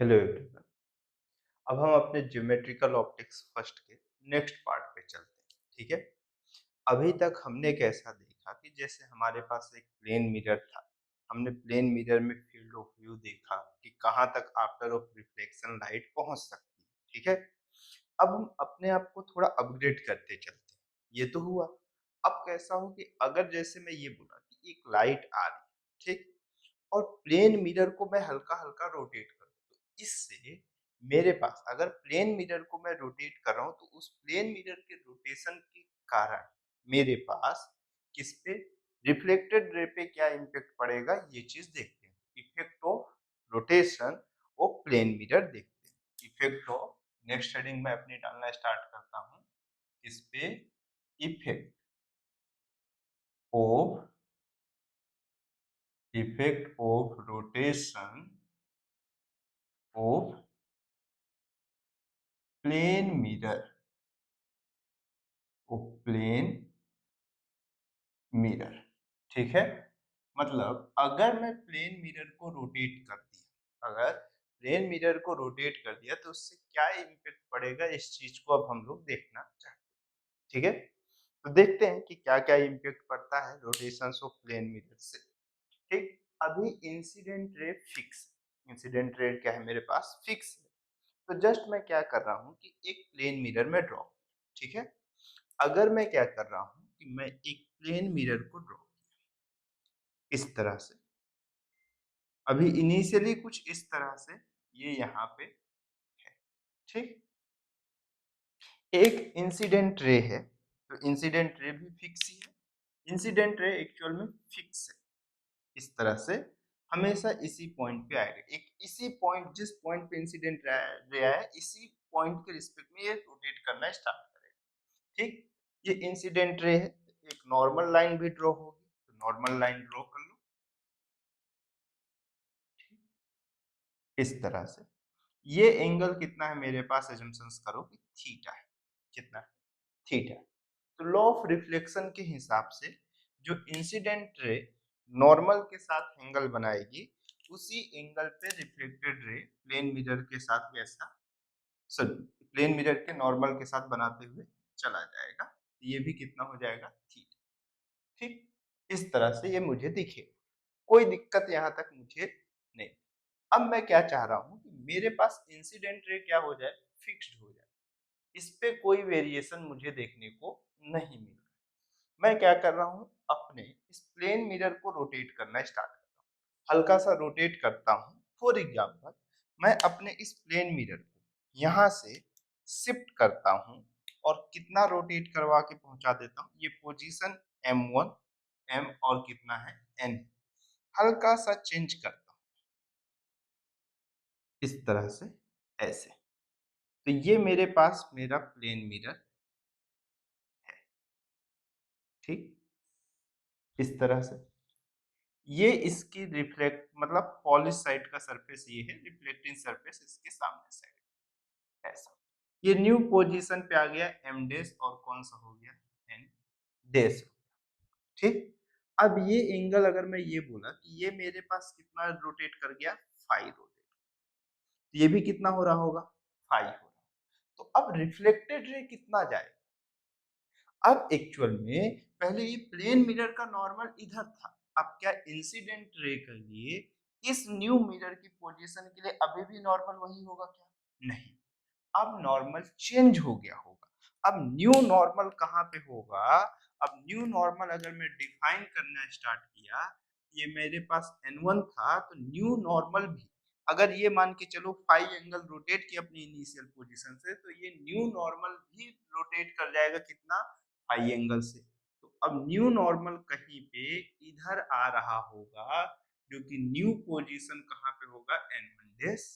Hello everyone. अब हम अपने ज्योमेट्रिकल ऑप्टिक्स फर्स्ट के नेक्स्ट पार्ट पे चलते हैं। ठीक है। अभी तक हमने कैसा देखा कि जैसे हमारे पास एक प्लेन मिरर था। हमने प्लेन मिरर में फील्ड ऑफ व्यू देखा कि कहाँ तक आफ्टर ऑफ रिफ्लेक्शन लाइट पहुंच सकती है। ठीक है। अब हम अपने आप को थोड़ा अपग्रेड करते चलते हैं। ये तो हुआ। अब कैसा हो कि अगर जैसे मैं ये बोला कि एक लाइट आ रही है, ठीक, और प्लेन मिरर को मैं हल्का-हल्का रोटेट करूँ, तो इससे मेरे पास अगर प्लेन मिरर को मैं रोटेट कर रहा हूँ, तो उस प्लेन मिरर के रोटेशन के कारण मेरे पास किस पे रिफ्लेक्टेड रे पे क्या इम्पैक्ट पड़ेगा, ये चीज़ देखते हैं। Effect of rotation of plane mirror देखते हैं। इफेक्ट ऑफ नेक्स्ट हेडिंग में अपनी डालना स्टार्ट करता हूँ। इस पे of effect of rotation of plane mirror plane mirror. ठीक है। मतलब अगर मैं प्लेन मिरर को रोटेट कर दिया, अगर प्लेन मिरर को रोटेट कर दिया तो उससे क्या इम्पैक्ट पड़ेगा, इस चीज को अब हम लोग देखना चाहते हैं। ठीक है। तो देखते हैं कि क्या क्या इम्पैक्ट पड़ता है रोटेशन ऑफ प्लेन मिरर से। ठीक। अभी incident ray fix, incident ray क्या है मेरे पास, फिक्स है। तो जस्ट मैं क्या कर रहा हूँ कि एक प्लेन मिरर में ड्रॉ, ठीक है। अगर मैं क्या कर रहा हूँ कि मैं एक प्लेन मिरर को ड्रॉ इस तरह से, अभी इनिशियली कुछ इस तरह से ये यहाँ पे है, ठीक। एक इंसिडेंट रे है, तो इंसिडेंट रे भी फिक्स ही है। इंसिडेंट रे एक्चुअल में फिक्स है। इस तरह से हमेशा इसी पॉइंट पे आएगा। एक इसी पॉइंट, जिस पॉइंट पे इंसिडेंट रे आया है, इसी पॉइंट के रिस्पेक्ट में ये रोटेट करना स्टार्ट करेगा। ठीक। ये इंसिडेंट रे है। एक नॉर्मल लाइन भी ड्रॉ होगी, तो नॉर्मल लाइन ड्रॉ कर लो इस तरह से। ये एंगल कितना है मेरे पास, एजम्पशंस करो कि थीटा है। कितना है? थीटा। तो लॉ ऑफ रिफ्लेक्शन के हिसाब से जो इंसिडेंट रे नॉर्मल के साथ एंगल बनाएगी, उसी एंगल पे रिफ्लेक्टेड रे प्लेन मिरर के साथ वैसा, सॉरी, प्लेन मिरर के नॉर्मल के साथ बनाते हुए चला जाएगा। ये भी कितना हो जाएगा, थीटा। ठीक। इस तरह से ये मुझे दिखे, कोई दिक्कत यहाँ तक मुझे नहीं। अब मैं क्या चाह रहा हूँ कि मेरे पास इंसिडेंट रे क्या हो जाए, फिक्स्ड हो जाए। इस पे कोई वेरिएशन मुझे देखने को नहीं मिल रहा। मैं क्या कर रहा हूँ, अपने इस प्लेन मिरर को रोटेट करना स्टार्ट करता हूँ। हल्का सा रोटेट करता हूँ। फॉर एग्जाम्पल, मैं अपने इस प्लेन मिरर को यहाँ से शिफ्ट करता हूँ और कितना रोटेट करवा के पहुंचा देता हूँ, ये पोजीशन M1, M और कितना है N, हल्का सा चेंज करता हूँ इस तरह से, ऐसे। तो ये मेरे पास मेरा प्लेन मिरर है। ठीक। इस तरह से ये इसकी रिफ्लेक्ट मतलब पॉलिश साइड का सरफेस ये है, रिफ्लेक्टिंग सरफेस इसके सामने साइड, ऐसा। ये न्यू पोजीशन पे आ गया एम डेस, और कौन सा हो गया, एन डेस। ठीक। अब ये एंगल अगर मैं ये बोला कि ये मेरे पास कितना रोटेट कर गया, 5 रोटेट, ये भी कितना हो रहा होगा, 5 हो रहा। तो अब रिफ्लेक्टेड रे कितना जाएगा। अब एक्चुअल में पहले ये प्लेन मिरर का नॉर्मल इधर था, अब क्या इंसिडेंट रे के लिए इस न्यू मिरर की पोजीशन के लिए अभी भी नॉर्मल वही होगा क्या, नहीं। अब नॉर्मल चेंज हो गया होगा। अब न्यू नॉर्मल कहाँ पे होगा, अब न्यू नॉर्मल अगर मैं डिफाइन करना स्टार्ट किया, ये मेरे पास N1 था, तो न्यू नॉर्मल भी अगर ये मान के चलो 5 एंगल रोटेट किया अपनी इनिशियल पोजीशन से, तो ये न्यू नॉर्मल भी रोटेट कर जाएगा कितना, 5 एंगल से। तो अब न्यू नॉर्मल कहीं पे इधर आ रहा होगा, जो कि न्यू पोजीशन कहाँ पे होगा, N1 डेश।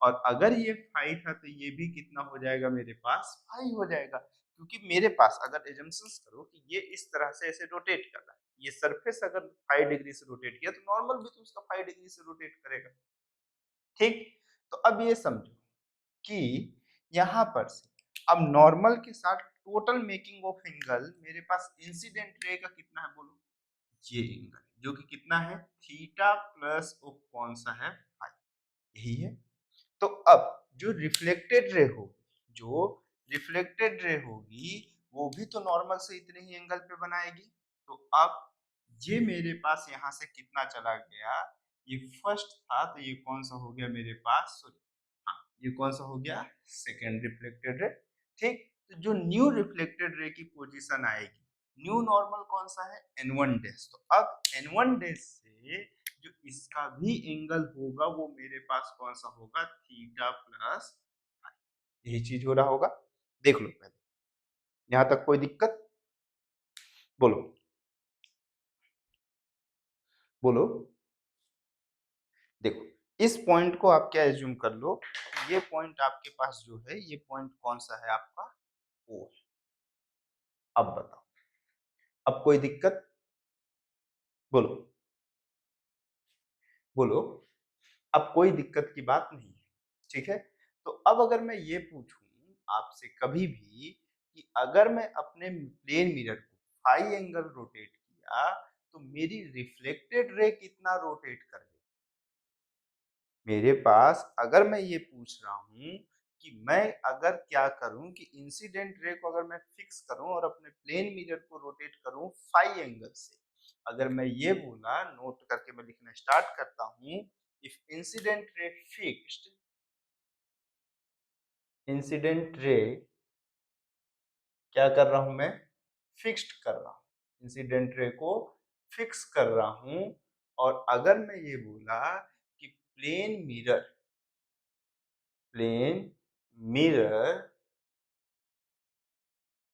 और अगर ये 5 था, तो ये भी कितना हो जाएगा मेरे पास, 5 हो जाएगा। क्योंकि मेरे पास अगर एजम्पशंस करो कि ये इस तरह से ऐसे रोटेट कर रहा है, ये सरफेस अगर 5 डिग्री से रोटेट किया, तो नॉर्मल भी तो उसका 5 डिग्री से रोटेट करेगा। ठीक। तो अब ये समझो कि यहाँ पर से अब नॉर्मल के साथ टोटल मेकिंग ऑफ एंगल मेरे पास इंसिडेंट रे का कितना है बोलो, ये एंगल जो कि कितना है, थीटा प्लस ऑफ कौन सा है, 5, यही है। तो अब जो रिफ्लेक्टेड रे होगी, वो भी तो नॉर्मल से इतने ही एंगल पे बनाएगी। तो अब ये मेरे पास यहाँ से कितना चला गया, ये फर्स्ट था तो ये कौन सा हो गया मेरे पास, सॉरी, हाँ ये कौन सा हो गया, सेकेंड रिफ्लेक्टेड रे। ठीक, तो जो न्यू रिफ्लेक्टेड रे की पोजीशन आएगी, न्यू नॉर्मल कौन सा है, n1 डैश। तो अब n1 डैश से जो इसका भी एंगल होगा वो मेरे पास कौन सा होगा, थीटा प्लस, यही चीज हो रहा होगा। देख लो पहले, यहां तक कोई दिक्कत, बोलो बोलो। देखो इस पॉइंट को आप क्या एज्यूम कर लो, ये पॉइंट आपके पास जो है, ये पॉइंट कौन सा है आपका, ओ है। अब बताओ, अब कोई दिक्कत, बोलो बोलो। अब कोई दिक्कत की बात नहीं है, ठीक है। तो अब अगर मैं ये पूछूं आपसे कभी भी कि अगर मैं अपने प्लेन मिरर को फाई एंगल रोटेट किया तो मेरी रिफ्लेक्टेड रे कितना रोटेट कर गई, मेरे पास अगर मैं ये पूछ रहा हूँ कि मैं अगर क्या करूं कि इंसिडेंट रे को अगर मैं फिक्स करूं और अपने प्लेन मिरर को रोटेट करूं फाई एंगल से, अगर मैं ये बोला, नोट करके मैं लिखना स्टार्ट करता हूं, if incident ray fixed, incident ray क्या कर रहा हूं मैं, फिक्स्ड कर रहा हूं, इंसिडेंट रे को फिक्स कर रहा हूं। और अगर मैं ये बोला कि plane mirror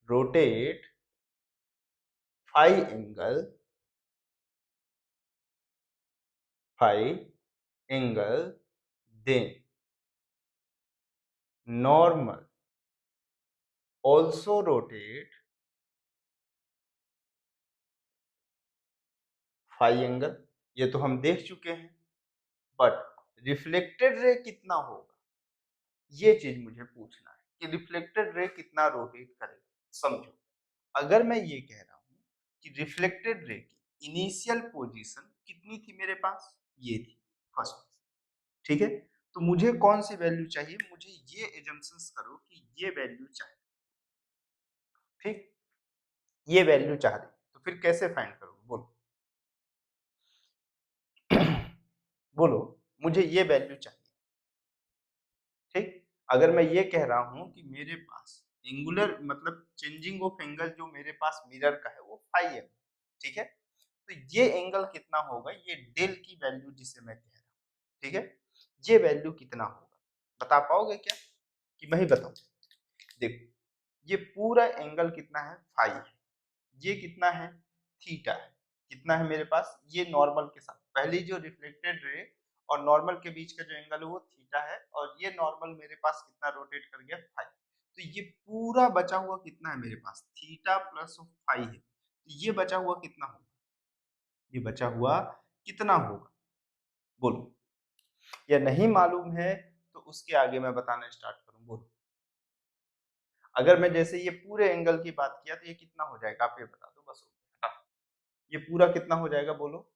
rotate phi angle, phi angle, then normal also rotate phi angle, ये तो हम देख चुके हैं। बट रिफ्लेक्टेड रे कितना होगा, ये चीज मुझे पूछना है कि रिफ्लेक्टेड रे कितना रोटेट करेगा। समझो, अगर मैं ये कह रहा हूं कि रिफ्लेक्टेड रे की इनिशियल पोजीशन कितनी थी मेरे पास, ये थी फर्स्ट, ठीक है। तो मुझे कौन सी वैल्यू चाहिए, मुझे ये एजम्पशंस करो कि ये वैल्यू चाहिए, ठीक, ये वैल्यू चाह रही, तो फिर कैसे फाइंड करोगे, बोलो बोलो, मुझे ये वैल्यू चाहिए, ठीक। अगर मैं ये कह रहा हूं कि मेरे पास एंगुलर मतलब चेंजिंग ऑफ एंगल जो मेरे पास मिरर का है वो फाई है, ठीक है। तो ये एंगल कितना होगा, ये डेल की वैल्यू जिसे मैं कह रहा हूँ, ठीक है, ये वैल्यू कितना होगा, बता पाओगे क्या, कि मैं ही बताऊं। देखो ये पूरा एंगल कितना है, फाई है, ये कितना है, थीटा है, कितना है मेरे पास, ये नॉर्मल के साथ पहली जो रिफ्लेक्टेड रे और नॉर्मल के बीच का जो एंगल है वो थीटा है, और ये नॉर्मल मेरे पास कितना रोटेट कर गया, फाई। तो ये पूरा बचा हुआ कितना है मेरे पास, थीटा प्लस फाई है, तो ये बचा हुआ कितना होगा, ये बचा हुआ कितना होगा, बोलो। या नहीं मालूम है तो उसके आगे मैं बताना स्टार्ट करूं, बोलो। अगर मैं जैसे ये पूरे एंगल की बात किया तो ये कितना हो जाएगा, आप ये बता दो बस, ये पूरा कितना हो जाएगा, बोलो।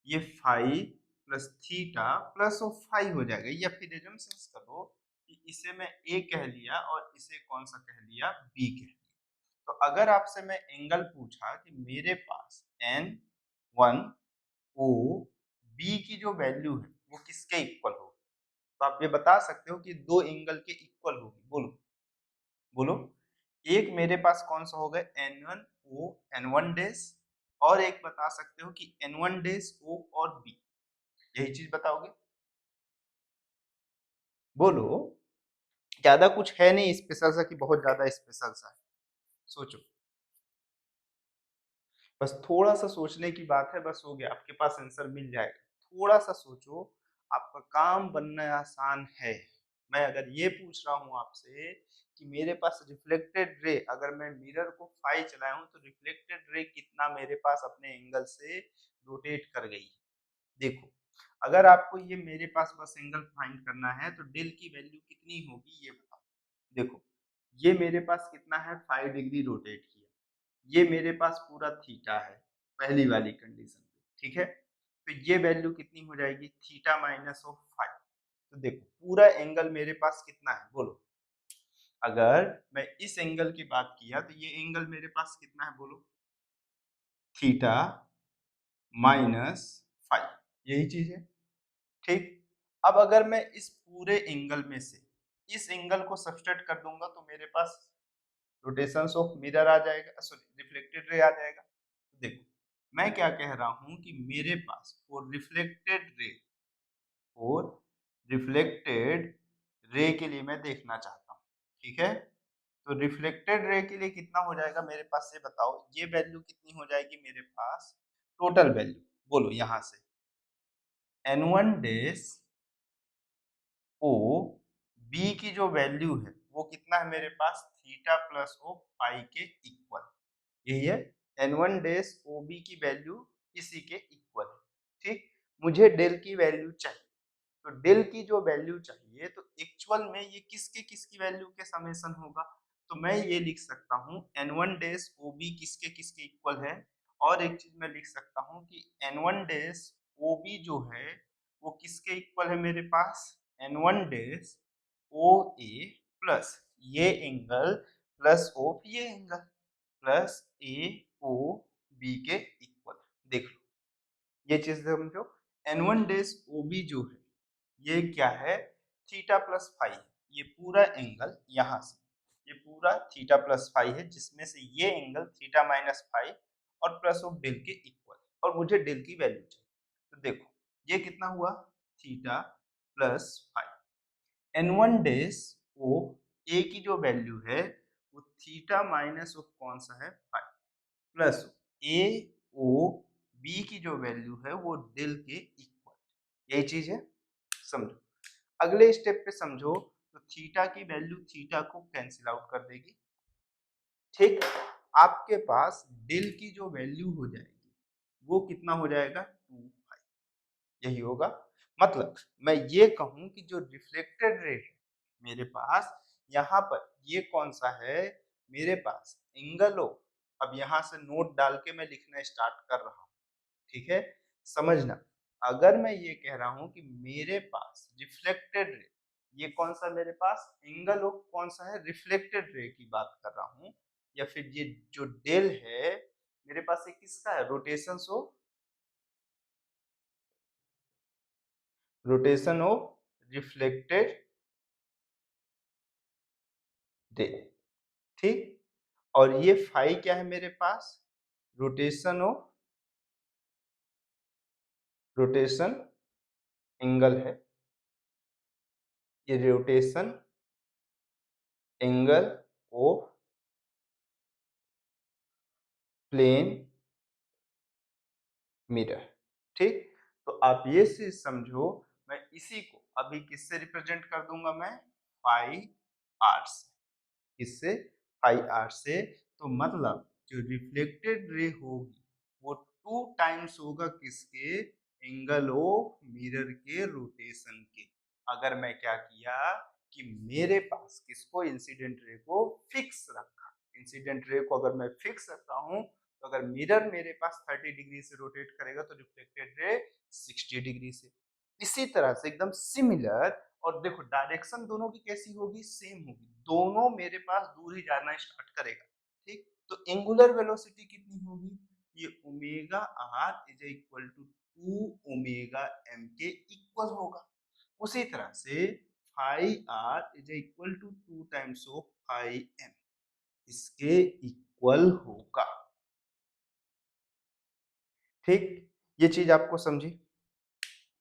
ये phi plus theta plus of phi हो जाएगा, या फिर एजम्पशंस करो कि इसे मैं ए कह लिया और इसे कौन सा कह लिया, बी कह लिया। तो अगर आपसे मैं एंगल पूछा कि मेरे पास एन वन ओ बी की जो वैल्यू है वो किसके इक्वल होगी, तो आप ये बता सकते हो कि दो एंगल के इक्वल होगी, बोलो बोलो। एक मेरे पास कौन सा होगा, N one O N one days, और एक बता सकते हो कि एन वन डेस ओ और बी, यही चीज बताओगे, बोलो। ज्यादा कुछ है नहीं स्पेशल सा कि बहुत ज्यादा स्पेशल सा है, सोचो, बस थोड़ा सा सोचने की बात है, बस हो गया, आपके पास आंसर मिल जाएगा। थोड़ा सा सोचो, आपका काम बनना आसान है। मैं अगर ये पूछ रहा हूँ आपसे कि मेरे पास रिफ्लेक्टेड रे, अगर मैं मिरर को फाई चलाया हूँ तो रिफ्लेक्टेड रे कितना मेरे पास अपने एंगल से रोटेट कर गई, देखो। अगर आपको ये मेरे पास बस एंगल फाइंड करना है तो डेल की वैल्यू कितनी होगी ये बताओ। देखो ये मेरे पास कितना है, 5 डिग्री रोटेट किया, ये मेरे पास पूरा थीटा है पहली वाली कंडीशन पे, ठीक है। तो ये वैल्यू कितनी हो जाएगी, थीटा माइनस ऑफ फाइव, तो देखो पूरा एंगल मेरे पास कितना है बोलो। अगर मैं इस एंगल की बात किया तो ये एंगल मेरे पास कितना है बोलो, थीटा माइनस फाइव, यही चीज है। ठीक, अब अगर मैं इस पूरे एंगल में से इस एंगल को सब्सट्रैक्ट कर दूंगा तो मेरे पास रोटेशंस ऑफ मिरर आ जाएगा, सॉरी रिफ्लेक्टेड रे आ जाएगा। देखो मैं क्या कह रहा हूं कि मेरे पास फॉर रिफ्लेक्टेड रे के लिए मैं देखना चाहता हूं, ठीक है। तो रिफ्लेक्टेड रे के लिए कितना हो जाएगा मेरे पास, ये बताओ, ये वैल्यू कितनी हो जाएगी मेरे पास, टोटल वैल्यू बोलो यहां से, n1 डेज ओ बी की जो वैल्यू है वो कितना है मेरे पास, थीटा प्लस ओ पाई के इक्वल, यही है n1 डेज ओ बी की वैल्यू इसी के इक्वल है। ठीक, मुझे डेल की वैल्यू चाहिए, तो डेल की जो वैल्यू चाहिए तो एक्चुअल में ये किसकी वैल्यू के समेशन होगा, तो मैं ये लिख सकता हूँ n1 डेज ओ बी किसके इक्वल है, और एक चीज मैं लिख सकता हूँ कि n1 डेज ओ बी जो है वो किसके इक्वल है मेरे पास, n1 डेज ओ ए प्लस ये एंगल प्लस ऑफ ये एंगल प्लस ए ओ बी के इक्वल। देख लो ये चीज समझो, n1 डेज ओ बी जो है ये क्या है, थीटा प्लस फाइव, ये पूरा एंगल यहाँ से ये पूरा थीटा प्लस फाइव है, जिसमें से ये एंगल थीटा माइनस फाइव और प्लस ऑफ डेल के इक्वल, और मुझे डेल की वैल्यू चाहिए। तो देखो ये कितना हुआ, theta plus five, n1 days O A की जो वैल्यू है वो थीटा माइनस ऑफ कौन सा है फाइव, प्लस ए ओ बी की जो वैल्यू है वो डेल के इक्वल, यही चीज है। समझो अगले स्टेप पे समझो, तो थीटा की वैल्यू थीटा को कैंसिल आउट कर देगी। ठीक, आपके पास डेल की जो वैल्यू हो जाएगी वो कितना हो जाएगा, 2 यही होगा। मतलब मैं ये कहूं कि जो रिफ्लेक्टेड रे है मेरे पास यहाँ पर ये कौन सा है मेरे पास, एंगल ऑफ, अब यहाँ से नोट डाल के मैं लिखना स्टार्ट कर रहा हूँ, ठीक है। समझना, अगर मैं ये कह रहा हूं कि मेरे पास रिफ्लेक्टेड रे, ये कौन सा मेरे पास एंगल ऑफ कौन सा है, रिफ्लेक्टेड रे की बात कर रहा हूं, या फिर ये जो डेल है मेरे पास ये किसका है, रोटेशन ऑफ रिफ्लेक्टेड रे। ठीक, और ये फाई क्या है मेरे पास, रोटेशन ऑफ रोटेशन एंगल है, ये rotation angle of plane mirror. ठीक, तो आप ये चीज समझो, मैं इसी को अभी किससे रिप्रेजेंट कर दूंगा, मैं फाई आर से, किससे, फाई आर से। तो मतलब जो रिफ्लेक्टेड रे होगी वो 2 टाइम्स होगा किसके, एंगल ऑफ मिरर के रोटेशन के। अगर मैं क्या किया कि मेरे पास किसको, इंसिडेंट रे को फिक्स रखा, इंसिडेंट रे को अगर मैं फिक्स रखता हूं तो अगर मिरर मेरे पास 30 डिग्री से रोटेट करेगा तो रिफ्लेक्टेड रे 60 डिग्री से। इसी तरह से एकदम सिमिलर, और देखो डायरेक्शन दोनों की कैसी होगी, सेम होगी, दोनों मेरे पास दूर ही जाना स्टार्ट करेगा। ठीक, तो एंगुलर वेलोसिटी कितनी होगी, ये omega r is equal to 2 omega m के इक्वल होगा। उसी तरह से phi r is equal to 2 times of phi m, इसके इक्वल होगा। ठीक, ये चीज आपको समझी,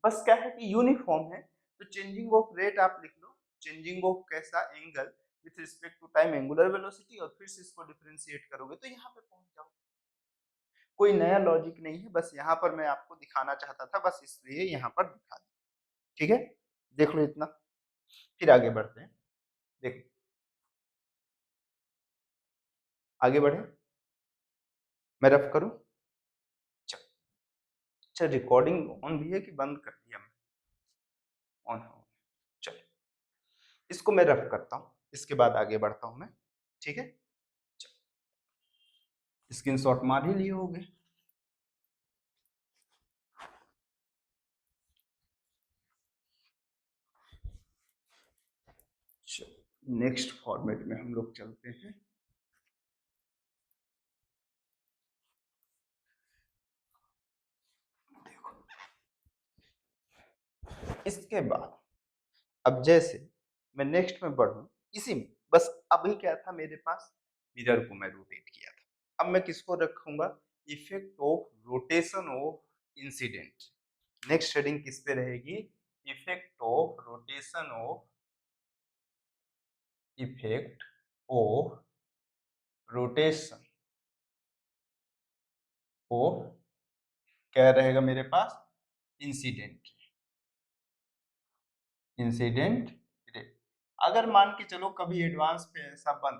बस क्या है कि यूनिफॉर्म है, तो चेंजिंग ऑफ रेट आप लिख लो, चेंजिंग ऑफ कैसा, angle with respect to time angular velocity, और फिर से इसको डिफरेंशिएट करोगे तो यहाँ पे पहुंच जाओ। कोई नया लॉजिक नहीं है, बस यहाँ पर मैं आपको दिखाना चाहता था, बस इसलिए यहाँ पर दिखा दिया। ठीक है, देख लो इतना, फिर आगे बढ़ते हैं। देखो आगे बढ़े, मैं रफ करूं, चल, अच्छा रिकॉर्डिंग ऑन भी है कि बंद कर दिया मैं, ऑन है, चलो इसको मैं रफ करता हूँ, इसके बाद आगे बढ़ता हूँ मैं। ठीक है, स्क्रीनशॉट मार ही लिए होगे। नेक्स्ट फॉर्मेट में हम लोग चलते हैं। देखो, इसके बाद अब जैसे मैं नेक्स्ट में बढ़ूं, इसी में बस अभी क्या था मेरे पास, मिरर को मैं रोटेट किया था। अब मैं किसको रखूंगा, effect of rotation of incident. Next heading किस पे रहेगी, effect of rotation of, effect of rotation of क्या रहेगा मेरे पास, इंसिडेंट, इंसिडेंट रे। अगर मान के चलो कभी एडवांस पे ऐसा बन,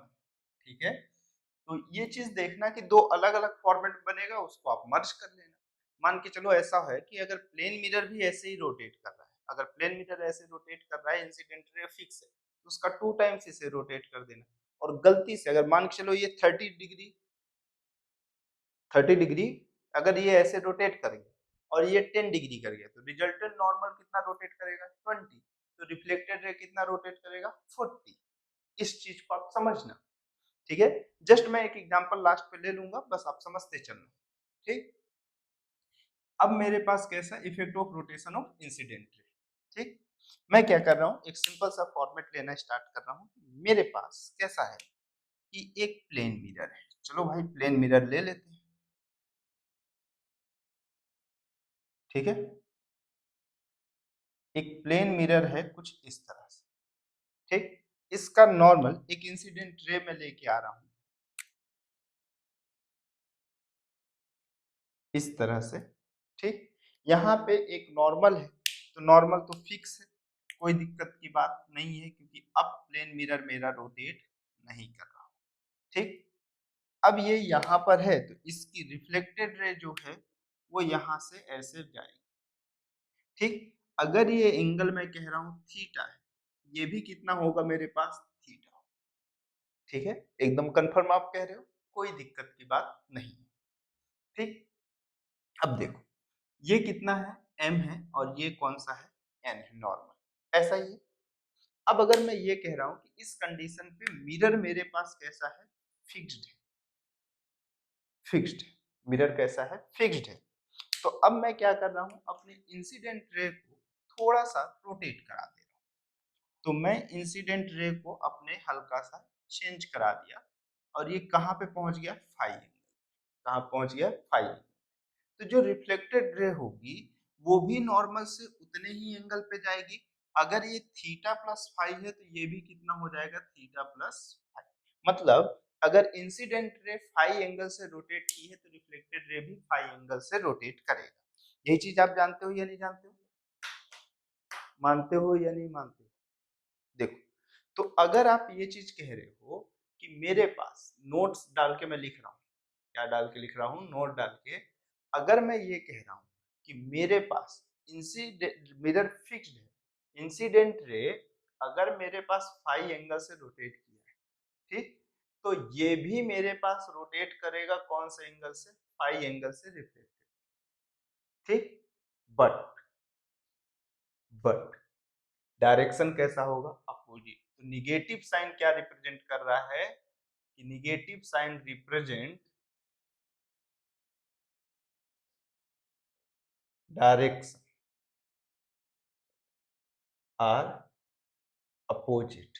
ठीक है, तो ये चीज देखना कि दो अलग अलग फॉर्मेट बनेगा, उसको आप मर्ज कर लेना। मान के चलो ऐसा है कि अगर प्लेन मिरर भी ऐसे ही रोटेट कर रहा है, अगर प्लेन मिरर ऐसे रोटेट कर रहा है, इंसिडेंट रे फिक्स है, तो उसका 2 टाइम्स इसे रोटेट कर देना। और गलती से अगर मान के चलो ये 30 डिग्री अगर ये ऐसे रोटेट करेंगे और ये 10 डिग्री कर गया, तो रिजल्टेंट नॉर्मल कितना रोटेट करेगा, 20। तो रिफ्लेक्टेड रे कितना रोटेट करेगा, 40। इस चीज को आप समझना, ठीक है। जस्ट मैं एक एग्जांपल लास्ट पे ले लूंगा, बस आप समझते चलना, ठीक। अब मेरे पास कैसा effect of rotation of incident ray, ठीक। मैं क्या कर रहा हूँ, एक सिंपल सा फॉर्मेट लेना स्टार्ट कर रहा हूँ। मेरे पास कैसा है कि एक प्लेन मिरर है, चलो भाई प्लेन मिरर ले लेते हैं, ठीक है। एक प्लेन मिरर है कुछ इस तरह से, ठीक। इसका नॉर्मल एक इंसिडेंट रे में लेके आ रहा हूं इस तरह से, ठीक। यहाँ पे एक नॉर्मल है, तो नॉर्मल तो फिक्स है, कोई दिक्कत की बात नहीं है, क्योंकि अब प्लेन मिरर मेरा रोटेट नहीं कर रहा, ठीक। अब ये यहाँ पर है, तो इसकी रिफ्लेक्टेड रे जो है वो यहाँ से ऐसे जाएगी, ठीक। अगर ये एंगल मैं कह रहा हूँ थीटा है, ये भी कितना होगा मेरे पास, थीटा, ठीक है। एकदम कंफर्म आप कह रहे हो, कोई दिक्कत की बात नहीं, ठीक। अब देखो ये कितना है, m है, और ये कौन सा है, n है, नॉर्मल, ऐसा ही है। अब अगर मैं ये कह रहा हूं कि इस कंडीशन पे मिरर मेरे पास कैसा है, फिक्स्ड है, फिक्स्ड है, मिरर कैसा है, फिक्स्ड है। तो अब मैं क्या कर रहा हूं, अपने इंसिडेंट रे को थोड़ा सा रोटेट करा दे रहा हूं। तो मैं इंसिडेंट रे को अपने हल्का सा चेंज करा दिया, और ये कहां पे पहुंच गया, फाई एंगल, कहां पहुंच गया, फाई। तो जो रिफ्लेक्टेड रे होगी वो भी नॉर्मल से उतने ही एंगल पे जाएगी। अगर ये थीटा प्लस फाइव है, तो ये भी कितना हो जाएगा, थीटा प्लस फाइव। मतलब अगर इंसिडेंट रे फाइव एंगल से रोटेट की है, तो रिफ्लेक्टेड रे भी फाइव एंगल से रोटेट करेगा। यही चीज आप जानते हो या नहीं जानते हो, मानते हो या नहीं मानते हो। देखो, तो अगर आप ये चीज कह रहे हो कि मेरे पास नोट्स डाल के मैं लिख रहा हूँ, क्या डाल के लिख रहा हूँ, नोट डाल के, अगर मैं ये कह रहा हूँ कि मेरे पास इंसिडेंट मिरर फिक्स्ड है, इंसिडेंट रे अगर मेरे पास फाइव एंगल से रोटेट किया है, ठीक, तो ये भी मेरे पास रोटेट करेगा कौन से एंगल से, फाइव एंगल से रिफ्लेक्टेड, ठीक। बट बट डायरेक्शन कैसा होगा, अपोजिट। तो निगेटिव साइन क्या रिप्रेजेंट कर रहा है, कि negative sign represent direction are opposite.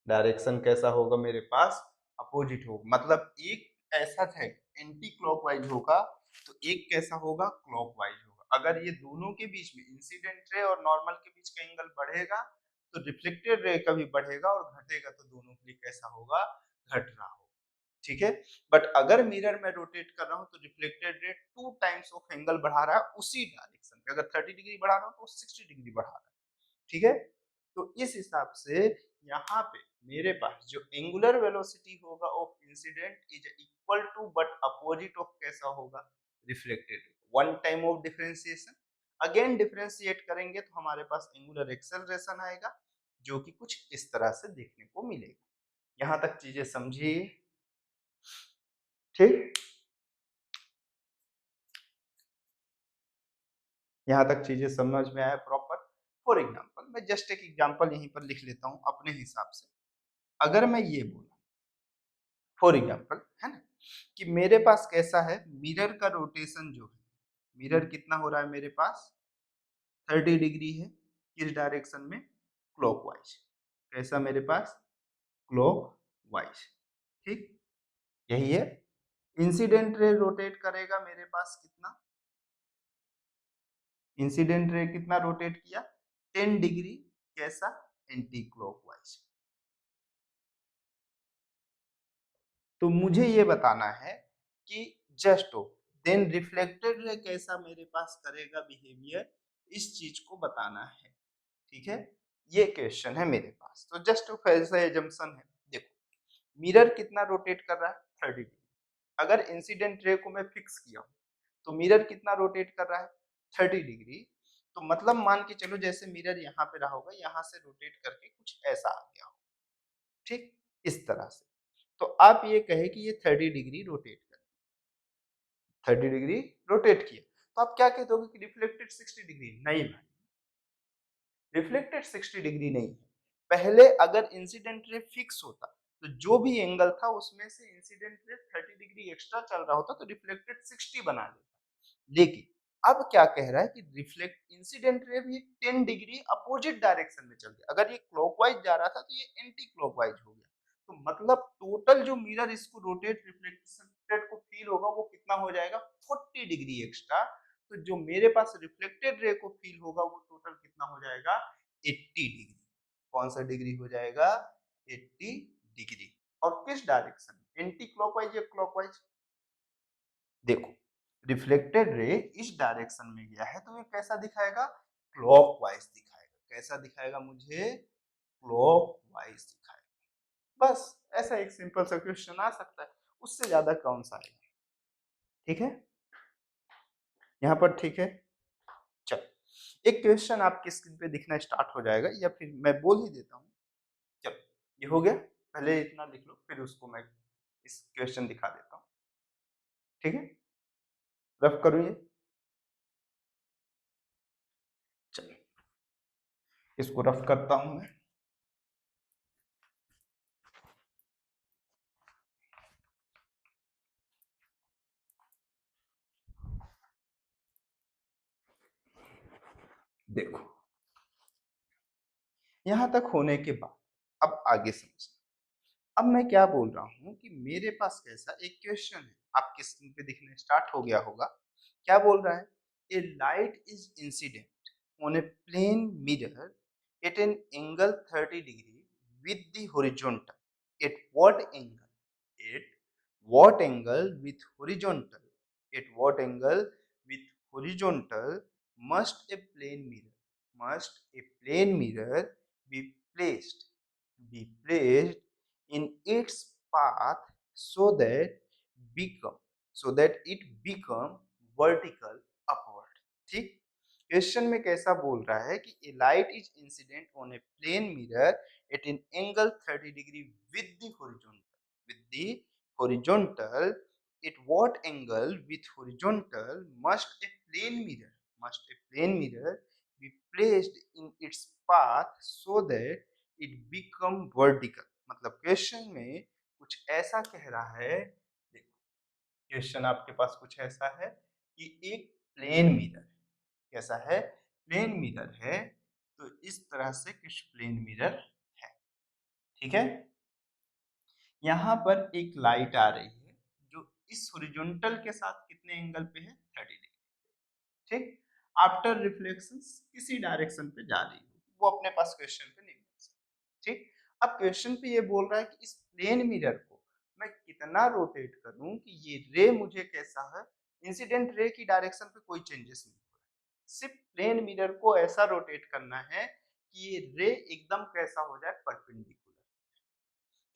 Direction कैसा होगा मेरे पास, अपोजिट होगा, मतलब एक ऐसा है एंटी क्लॉकवाइज होगा, तो एक कैसा होगा, क्लॉकवाइज होगा। अगर ये दोनों के बीच में इंसिडेंट रे और नॉर्मल के बीच का एंगल बढ़ेगा, तो रिफ्लेक्टेड रे का भी बढ़ेगा, और घटेगा तो दोनों के लिए कैसा होगा, घट रहा होगा, ठीक है। बट अगर मिरर में रोटेट कर रहा हूं, तो reflected ray 2 times of angle बढ़ा रहा है उसी डायरेक्शन पे। अगर 30 डिग्री बढ़ा रहा हूं, तो 60 डिग्री बढ़ा रहा है, ठीक है। तो इस हिसाब से यहाँ पे मेरे पास जो एंगुलर वेलोसिटी होगा of incident is equal to but opposite of कैसा होगा, reflected. One time of differentiation, again differentiate करेंगे तो हमारे पास एंगुलर एक्सेलरेशन आएगा, जो कि कुछ इस तरह से देखने को मिलेगा। यहाँ तक चीजें समझिए, ठीक। यहाँ तक चीजें समझ में आया प्रॉपर। फॉर एग्जाम्पल मैं जस्ट एक एग्जांपल यहीं पर लिख लेता हूँ अपने हिसाब से। अगर मैं ये बोला फॉर एग्जांपल, है ना, कि मेरे पास कैसा है मिरर का रोटेशन जो है, मिरर कितना हो रहा है मेरे पास 30 डिग्री है, किस डायरेक्शन में, क्लॉकवाइज। कैसा मेरे पास, क्लॉकवाइज, ठीक, यही है। इंसिडेंट रे रोटेट करेगा मेरे पास कितना, इंसिडेंट रे कितना रोटेट किया 10 डिग्री, कैसा, एंटी क्लॉकवाइज। तो मुझे ये बताना है कि जस्ट देन रिफ्लेक्टेड रे कैसा मेरे पास करेगा बिहेवियर, इस चीज को बताना है, ठीक है। ये क्वेश्चन है मेरे पास, तो जस्ट ऐसा एजम्पशन है। देखो मिरर कितना रोटेट कर रहा है 30 डिग्री, अगर इंसिडेंट रे को मैं फिक्स किया हूं तो मिरर कितना रोटेट कर रहा है 30 डिग्री। तो मतलब मान के चलो जैसे मिरर यहाँ पे रहा होगा, यहाँ से रोटेट करके कुछ ऐसा आ गया हो, ठीक, इस तरह से। तो आप ये कहे कि ये 30 डिग्री रोटेट कर, 30 डिग्री रोटेट किया, तो आप क्या कह दोगे कि रिफ्लेक्टेड 60 डिग्री, नहीं भाई, रिफ्लेक्टेड 60 डिग्री नहीं है। पहले अगर इंसिडेंट रे फिक्स होता तो जो भी एंगल था उसमें से इंसिडेंट रे 30 डिग्री एक्स्ट्रा चल रहा होता तो रिफ्लेक्टेड 60 बना देता। लेकिन अब क्या कह रहा है कि रिफ्लेक्ट इंसिडेंट रे भी 10 डिग्री अपोजिट डायरेक्शन में चल गया, अगर ये क्लॉकवाइज जा रहा था तो ये एंटी क्लॉकवाइज हो गया। तो मतलब टोटल जो मिरर इसको रोटेट रिफ्लेक्टेड को फील होगा वो कितना हो जाएगा 40 डिग्री एक्स्ट्रा। तो जो मेरे पास रिफ्लेक्टेड रे को फील होगा वो टोटल कितना हो जाएगा 80 डिग्री। कौन सा डिग्री हो जाएगा 80 डिग्री। और किस डायरेक्शन में, एंटी क्लॉकवाइज या क्लॉकवाइज। देखो रिफ्लेक्टेड रे इस डायरेक्शन में गया है तो ये कैसा दिखाएगा क्लॉकवाइज दिखाएगा, कैसा दिखाएगा मुझे क्लॉकवाइज दिखाएगा। बस ऐसा एक सिंपल सा क्वेश्चन आ सकता है, उससे ज्यादा कौन सा आएगा, ठीक है, यहाँ पर ठीक है। चलो एक क्वेश्चन आपकी स्क्रीन पे दिखना स्टार्ट हो जाएगा या फिर मैं बोल ही देता हूँ। चलो ये हो गया, पहले इतना लिख लो फिर उसको मैं इस क्वेश्चन दिखा देता हूँ, ठीक है, रफ करूँ ये। चलो इसको रफ करता हूँ मैं। देखो यहां तक होने के बाद अब आगे समझना। अब मैं क्या बोल रहा हूं कि मेरे पास कैसा एक क्वेश्चन है, आपकी स्क्रीन पे दिखना स्टार्ट हो गया होगा। क्या बोल रहा है, a light is incident on a plane mirror at an angle 30 degree with the horizontal, at what angle, at what angle with horizontal, at what angle with horizontal must a plane mirror be placed be placed in its path so that become so that it become vertical upward, ठीक। Question में कैसा बोल रहा है कि a light is incident on a plane mirror at an angle 30 degree with the horizontal at what angle with horizontal must a plane mirror be placed in its path so that it become vertical। मतलब question में कुछ ऐसा कह रहा है, देखो question आपके पास कुछ ऐसा है कि एक प्लेन मिरर, कैसा है प्लेन मिरर है, तो इस तरह से कुछ प्लेन मिरर है, ठीक है। यहाँ पर एक लाइट आ रही है जो इस हॉरिजॉन्टल के साथ कितने एंगल पे है 30 डिग्री, ठीक। आफ्टर रिफ्लेक्शन किसी डायरेक्शन पे जा रही है, वो अपने पास क्वेश्चन पे नहीं बोल सकता, ठीक। अब क्वेश्चन पे ये बोल रहा है कि इस प्लेन मिरर को मैं कितना रोटेट करूं कि ये रे मुझे कैसा है, इंसिडेंट रे की डायरेक्शन पे कोई चेंजेस नहीं हो रहा है, सिर्फ प्लेन मिरर को ऐसा रोटेट करना है कि ये रे एकदम कैसा हो जाए परपेंडिकुलर,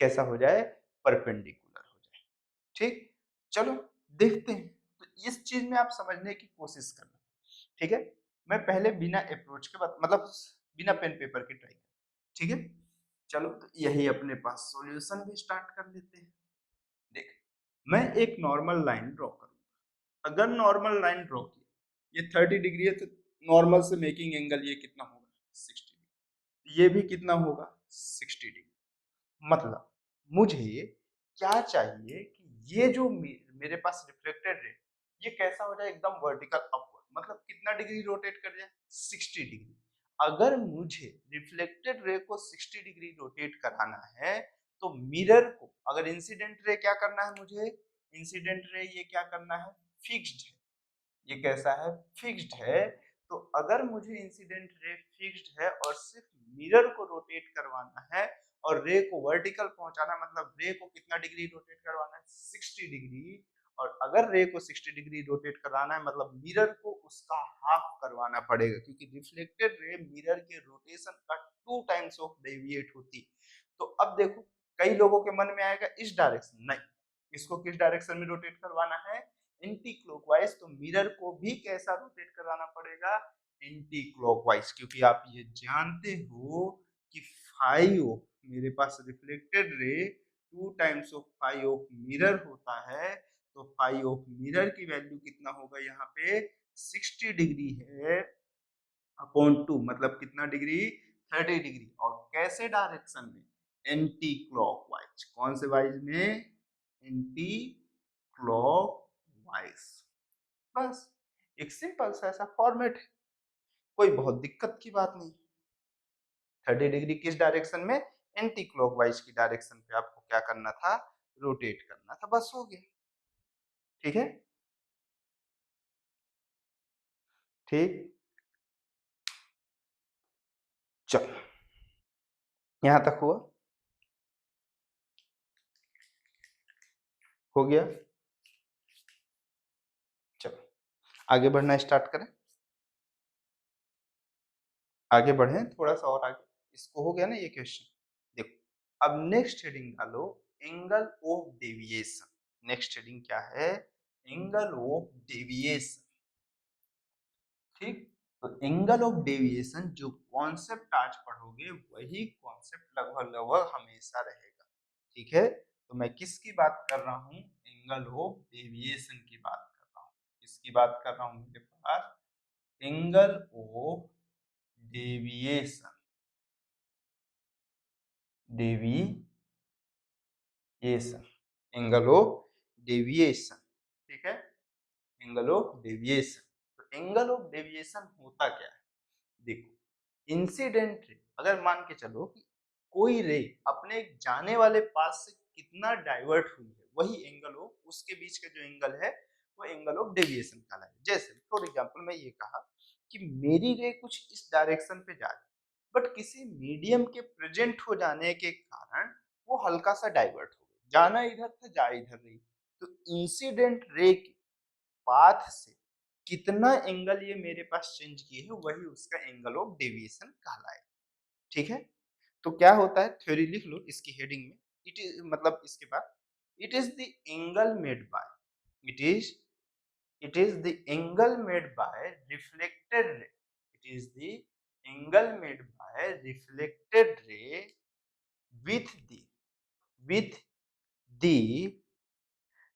कैसा हो जाए परपेंडिकुलर हो जाए, ठीक। चलो देखते हैं, तो इस चीज में आप समझने की कोशिश करना, ठीक है। मैं पहले बिना अप्रोच के मतलब बिना पेन पेपर के ट्राई कर, ठीक है। चलो तो यही अपने पास सॉल्यूशन भी स्टार्ट कर लेते हैं। देख मैं एक नॉर्मल लाइन ड्रॉ करूंगा, अगर नॉर्मल लाइन ड्रॉ की ये 30 डिग्री है तो नॉर्मल से मेकिंग एंगल ये कितना होगा 60 डिग्री, ये भी कितना होगा 60 डिग्री। मतलब मुझे क्या चाहिए कि ये जो मेरे पास रिफ्लेक्टेड रे ये कैसा हो जाए एकदम वर्टिकल अपवर्ड, मतलब कितना डिग्री रोटेट कर जाए 60 डिग्री। अगर मुझे रिफ्लेक्टेड रे को 60 डिग्री रोटेट कराना है तो मिरर को, अगर इंसिडेंट रे क्या करना है मुझे, इंसिडेंट रे ये क्या करना है फिक्स्ड है, ये कैसा है फिक्स्ड है। तो अगर मुझे इंसिडेंट रे फिक्स्ड है और सिर्फ मिरर को रोटेट करवाना है और रे को वर्टिकल पहुंचाना, मतलब रे को कितना डिग्री रोटेट करवाना है 60 डिग्री। और अगर रे को 60 डिग्री रोटेट कराना है मतलब मिरर को उसका हाफ करवाना पड़ेगा, क्योंकि रिफ्लेक्टेड रे मिरर के रोटेशन का 2 टाइम्स ऑफ डेविएट होती। तो अब देखो कई लोगों के मन में आएगा इस डायरेक्शन, नहीं, इसको किस डायरेक्शन में रोटेट करवाना है एंटी क्लॉकवाइज। तो मिरर को भी कैसा रोटेट कराना पड़ेगा एंटी क्लॉकवाइज, क्योंकि आप ये जानते हो कि फाई ऑफ मेरे पास reflected ray 2 times of phi of mirror होता है। तो फाई ऑफ मिरर की वैल्यू कितना होगा यहाँ पे 60 डिग्री है अपॉन 2, मतलब कितना डिग्री 30 डिग्री। और कैसे डायरेक्शन में एंटी क्लॉकवाइज, कौन से वाइज में एंटी क्लॉकवाइज। बस एक सिंपल सा ऐसा फॉर्मेट है, कोई बहुत दिक्कत की बात नहीं। 30 डिग्री किस डायरेक्शन में एंटी क्लॉकवाइज की डायरेक्शन पे आपको क्या करना था रोटेट करना था, बस हो गया। ठीक है, ठीक, चलो यहां तक हुआ, हो गया। चलो आगे बढ़ना स्टार्ट करें, आगे बढ़े थोड़ा सा और आगे। इसको हो गया ना ये क्वेश्चन। देखो अब नेक्स्ट हेडिंग डालो angle of deviation. Next heading क्या है एंगल ऑफ डेविएशन। ठीक, तो एंगल ऑफ डेविएशन जो कॉन्सेप्ट आज पढ़ोगे वही कॉन्सेप्ट लगभग लगभग हमेशा रहेगा। ठीक है, तो मैं किसकी बात कर रहा हूँ एंगल ऑफ डेविएशन की बात कर रहा हूँ। किसकी बात कर रहा हूँ मेरे पास angle of deviation, deviation, angle of deviation. ठीक है, एंगल ऑफ डेविएशन। तो एंगल ऑफ डेविएशन होता क्या है, देखो इंसिडेंट रे, अगर मान के चलो कि कोई रे अपने जाने वाले पास से कितना डाइवर्ट हुई है वही एंगल हो, उसके बीच का जो एंगल है वो एंगल ऑफ डेविएशन कहलाएगा। जैसे फॉर एग्जांपल मैं ये कहा कि मेरी रे कुछ इस डायरेक्शन पे जा रही बट किसी मीडियम के प्रेजेंट हो जाने के कारण वो हल्का सा डाइवर्ट हो गई, जाना इधर था जा इधर रही। तो इंसिडेंट रे के पाथ से कितना एंगल ये मेरे पास चेंज किए है वही उसका एंगल ऑफ डेविएशन कहलाएगा। ठीक है, तो क्या होता है थ्योरी लिख लो इसकी हेडिंग में, इट इज मतलब इसके बाद it is the angle made by, it is it is the angle made by reflected ray, it is the angle made by reflected ray with the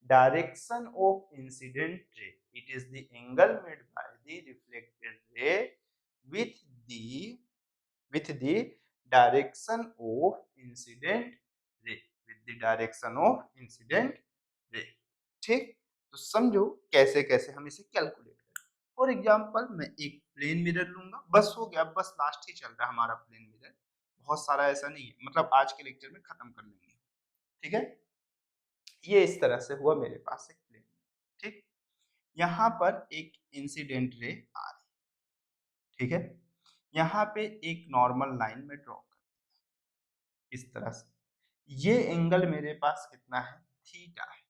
direction of incident ray, it is the angle made by the reflected ray with the with the direction of incident ray, with the direction of incident ray। ठीक, तो समझो कैसे कैसे हम इसे calculate करें। For example मैं एक प्लेन मिरर लूंगा, बस हो गया, बस लास्ट ही चल रहा है हमारा प्लेन मिरर, बहुत सारा ऐसा नहीं है, मतलब आज के लेक्चर में खत्म कर लेंगे। ठीक है, ये इस तरह से हुआ मेरे पास एक प्लेन। ठीक, यहाँ पर एक इंसिडेंट रे आ रही, ठीक है, यहाँ पे एक नॉर्मल लाइन में ड्रॉ कर इस तरह से, ये एंगल मेरे पास कितना है थीटा है।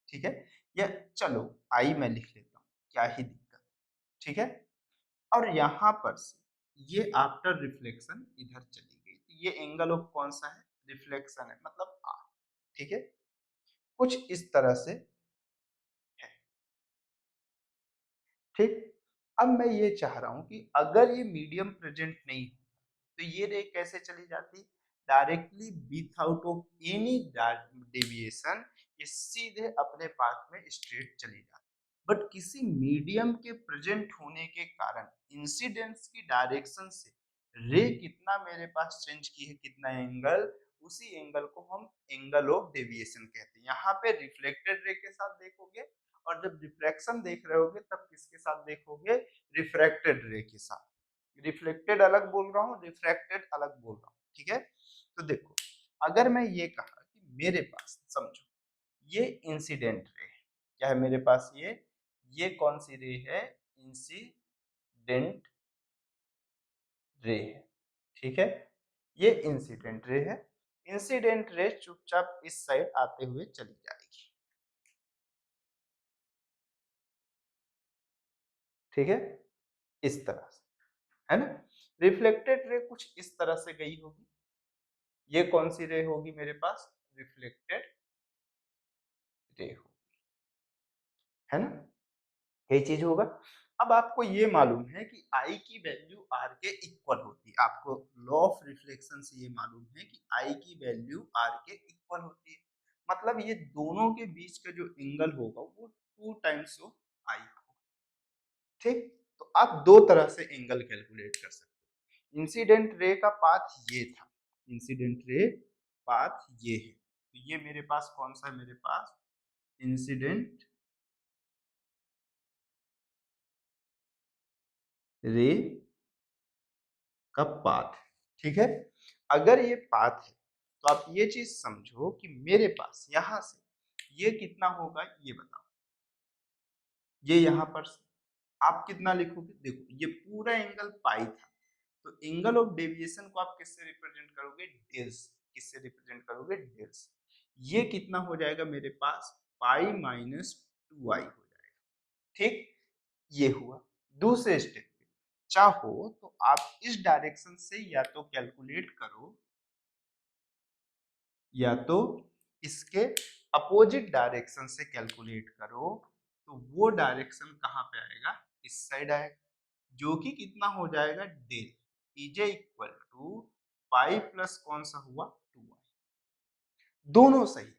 ठीक है, या चलो आई मैं लिख लेता हूँ, क्या ही दिक्कत। ठीक है, और यहाँ पर से ये आफ्टर रिफ्लेक्शन इधर चली गई, तो ये एंगल ऑफ कौन सा है रिफ्लेक्शन है, मतलब आर। ठीक है, कुछ इस तरह से है। ठीक, अब मैं ये चाह रहा हूं कि अगर ये मीडियम प्रेजेंट नहीं हो तो ये रे कैसे चली जाती directly without of any deviation, ये सीधे अपने पाथ में स्ट्रेट चली जाती। बट किसी मीडियम के प्रेजेंट होने के कारण इंसिडेंट्स की डायरेक्शन से रे कितना मेरे पास चेंज की है, कितना एंगल, उसी एंगल को हम एंगल ऑफ डेविएशन कहते हैं। यहाँ पे रिफ्लेक्टेड रे के साथ देखोगे, और जब रिफ्रैक्शन देख रहे होगे तब किसके साथ देखोगे, रिफ्रैक्टेड रे के साथ। रिफ्लेक्टेड अलग बोल रहा हूँ, रिफ्रैक्टेड अलग बोल रहा हूँ, ठीक है। तो देखो, अगर मैं ये कहा कि मेरे पास, समझो ये इंसिडेंट रे है, क्या है मेरे पास, ये कौन सी रे है, इंसिडेंट रे है, ठीक है। ये इंसिडेंट रे है। इंसिडेंट रे चुपचाप इस साइड आते हुए चली जाएगी, ठीक है, इस तरह से, है ना। रिफ्लेक्टेड रे कुछ इस तरह से गई होगी, ये कौन सी रे होगी मेरे पास, रिफ्लेक्टेड रे होगी, है ना, यही चीज होगा। अब आपको ये मालूम है कि आई की वैल्यू आर के इक्वल होती है, आपको लॉ ऑफ रिफ्लेक्शन से ये मालूम है कि आई की वैल्यू आर के इक्वल होती है, मतलब ये दोनों के बीच का जो एंगल होगा वो 2 टाइम्स ऑफ आई होगा, ठीक। तो आप दो तरह से एंगल कैलकुलेट कर सकते हो। इंसिडेंट रे का पाथ ये था, इंसिडेंट रे पाथ ये है, तो ये मेरे पास कौन सा है, मेरे पास इंसिडेंट रे का पाथ, ठीक है। अगर ये पाथ है तो आप ये चीज समझो कि मेरे पास यहां से ये कितना होगा, ये बताओ, ये यहां पर आप कितना लिखोगे, देखो ये पूरा एंगल पाई था, तो एंगल ऑफ डेविएशन को आप किससे रिप्रेजेंट करोगे, डेल्स, किससे रिप्रेजेंट करोगे, डेल्स। ये कितना हो जाएगा मेरे पास, पाई माइनस 2 आई हो जाएगा, ठीक। ये हुआ। दूसरे स्टेप पे चाहो तो आप इस डायरेक्शन से या तो कैलकुलेट करो, या तो इसके अपोजिट डायरेक्शन से कैलकुलेट करो, तो वो डायरेक्शन कहाँ पे आएगा, इस साइड आएगा, जो कि कितना हो जाएगा, del is equal to pi plus कौन सा हुआ, 2 दोनों सही है।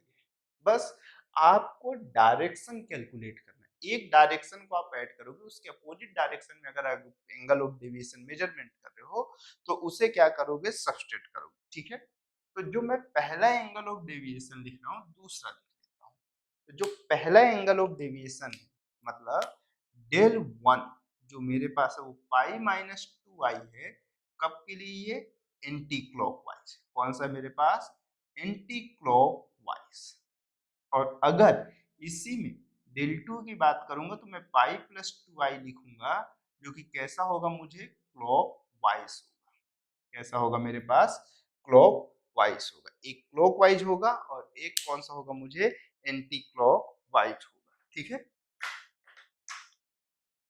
बस आपको डायरेक्शन कैलकुलेट करना है, एक डायरेक्शन को आप ऐड करोगे, उसके अपोजिट डायरेक्शन में अगर आप एंगल ऑफ डेविएशन मेजरमेंट कर रहे हो तो उसे क्या करोगे, सब्सट्रैक्ट करोगे, ठीक है। तो जो मैं पहला एंगल ऑफ डेविएशन लिख रहा हूँ, दूसरा लिख लेता हूँ। तो जो पहला एंगल ऑफ डेविएशन है, मतलब डेल वन जो मेरे पास है वो पाई माइनस 2 आई है, कब के लिए, ये एंटी क्लॉकवाइज, कौन सा मेरे पास, एंटी क्लॉकवाइज। और अगर इसी में डेल टू की बात करूंगा तो मैं पाई प्लस 2 आई लिखूंगा, जो कि कैसा होगा, मुझे क्लॉक वाइज होगा, कैसा होगा मेरे पास, क्लॉक वाइज होगा, एक क्लॉक वाइज होगा और एक कौन सा होगा, मुझे एंटी क्लॉक वाइज होगा, ठीक है।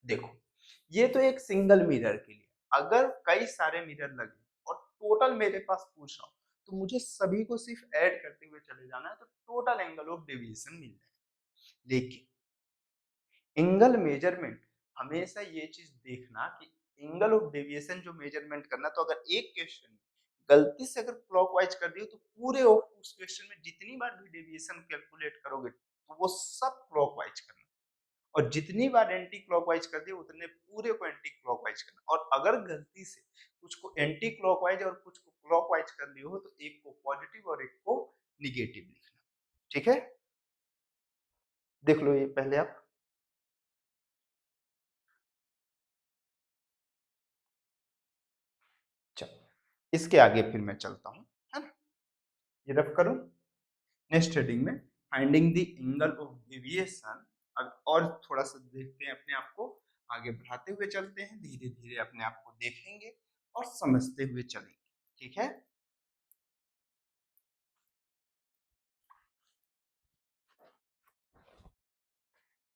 देखो, ये तो एक सिंगल मिरर के लिए, अगर कई सारे मिरर लगे और टोटल मेरे पास पूछ रहा हूं, तो मुझे सभी को सिर्फ ऐड करते हुए चले जाना है, तो टोटल एंगल ऑफ डेविएशन मिल जाएगा। लेकिन एंगल मेजरमेंट, हमेशा ये चीज देखना कि एंगल ऑफ डेविएशन जो मेजरमेंट करना, तो अगर एक क्वेश्चन गलती से अगर क्लॉकवाइज कर दियो, तो पूरे उस क्वेश्चन में जितनी बार भी डेविएशन कैलकुलेट करोगे तो वो सब क्लॉकवाइज करना, और जितनी बार एंटी क्लॉकवाइज कर दिए उतने पूरे को एंटी क्लॉकवाइज करना, और अगर गलती से कुछ को एंटी क्लॉकवाइज और कुछ को क्लॉकवाइज कर लियो हो तो एक को पॉजिटिव और एक को निगेटिव लिखना, ठीक है। देख लो ये पहले आप, चलो इसके आगे फिर मैं चलता हूँ, है ना, ये रफ करूँ। नेक्स्ट हेडिंग में finding the angle of deviation, और थोड़ा सा देखते हैं अपने आप को, आगे बढ़ाते हुए चलते हैं, धीरे धीरे अपने आप को देखेंगे और समझते हुए चलेंगे, ठीक है।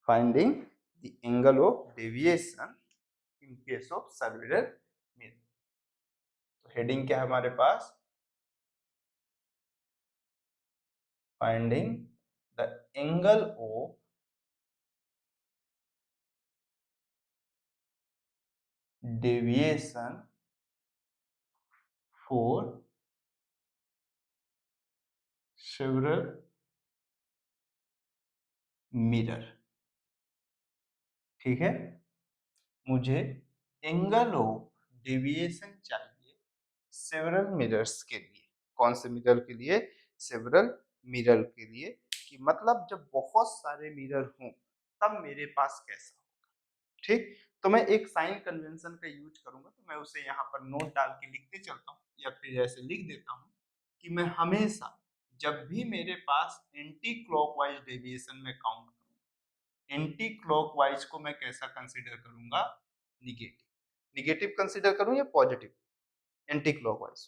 Finding the angle of deviation in case of several mirror. तो हेडिंग क्या है हमारे पास, finding the angle of deviation for several mirror, ठीक है। मुझे एंगल ऑफ डेविएशन चाहिए सेवरल मिरर्स के लिए। कौन से मिरर के लिए? सेवरल मिरर के लिए। कि मतलब जब बहुत सारे मिरर हों तब मेरे पास कैसा होगा। ठीक, तो मैं एक साइन कन्वेंशन का यूज करूंगा, तो मैं उसे यहाँ पर नोट डाल के लिखते चलता हूँ या फिर ऐसे लिख देता हूँ कि मैं हमेशा जब भी मेरे पास एंटी क्लॉकवाइज डेविएशन में काउंट करूंगा, एंटी क्लॉकवाइज को मैं कैसा कंसीडर करूंगा? निगेटिव। निगेटिव कंसीडर करूं या पॉजिटिव? Anti clockwise.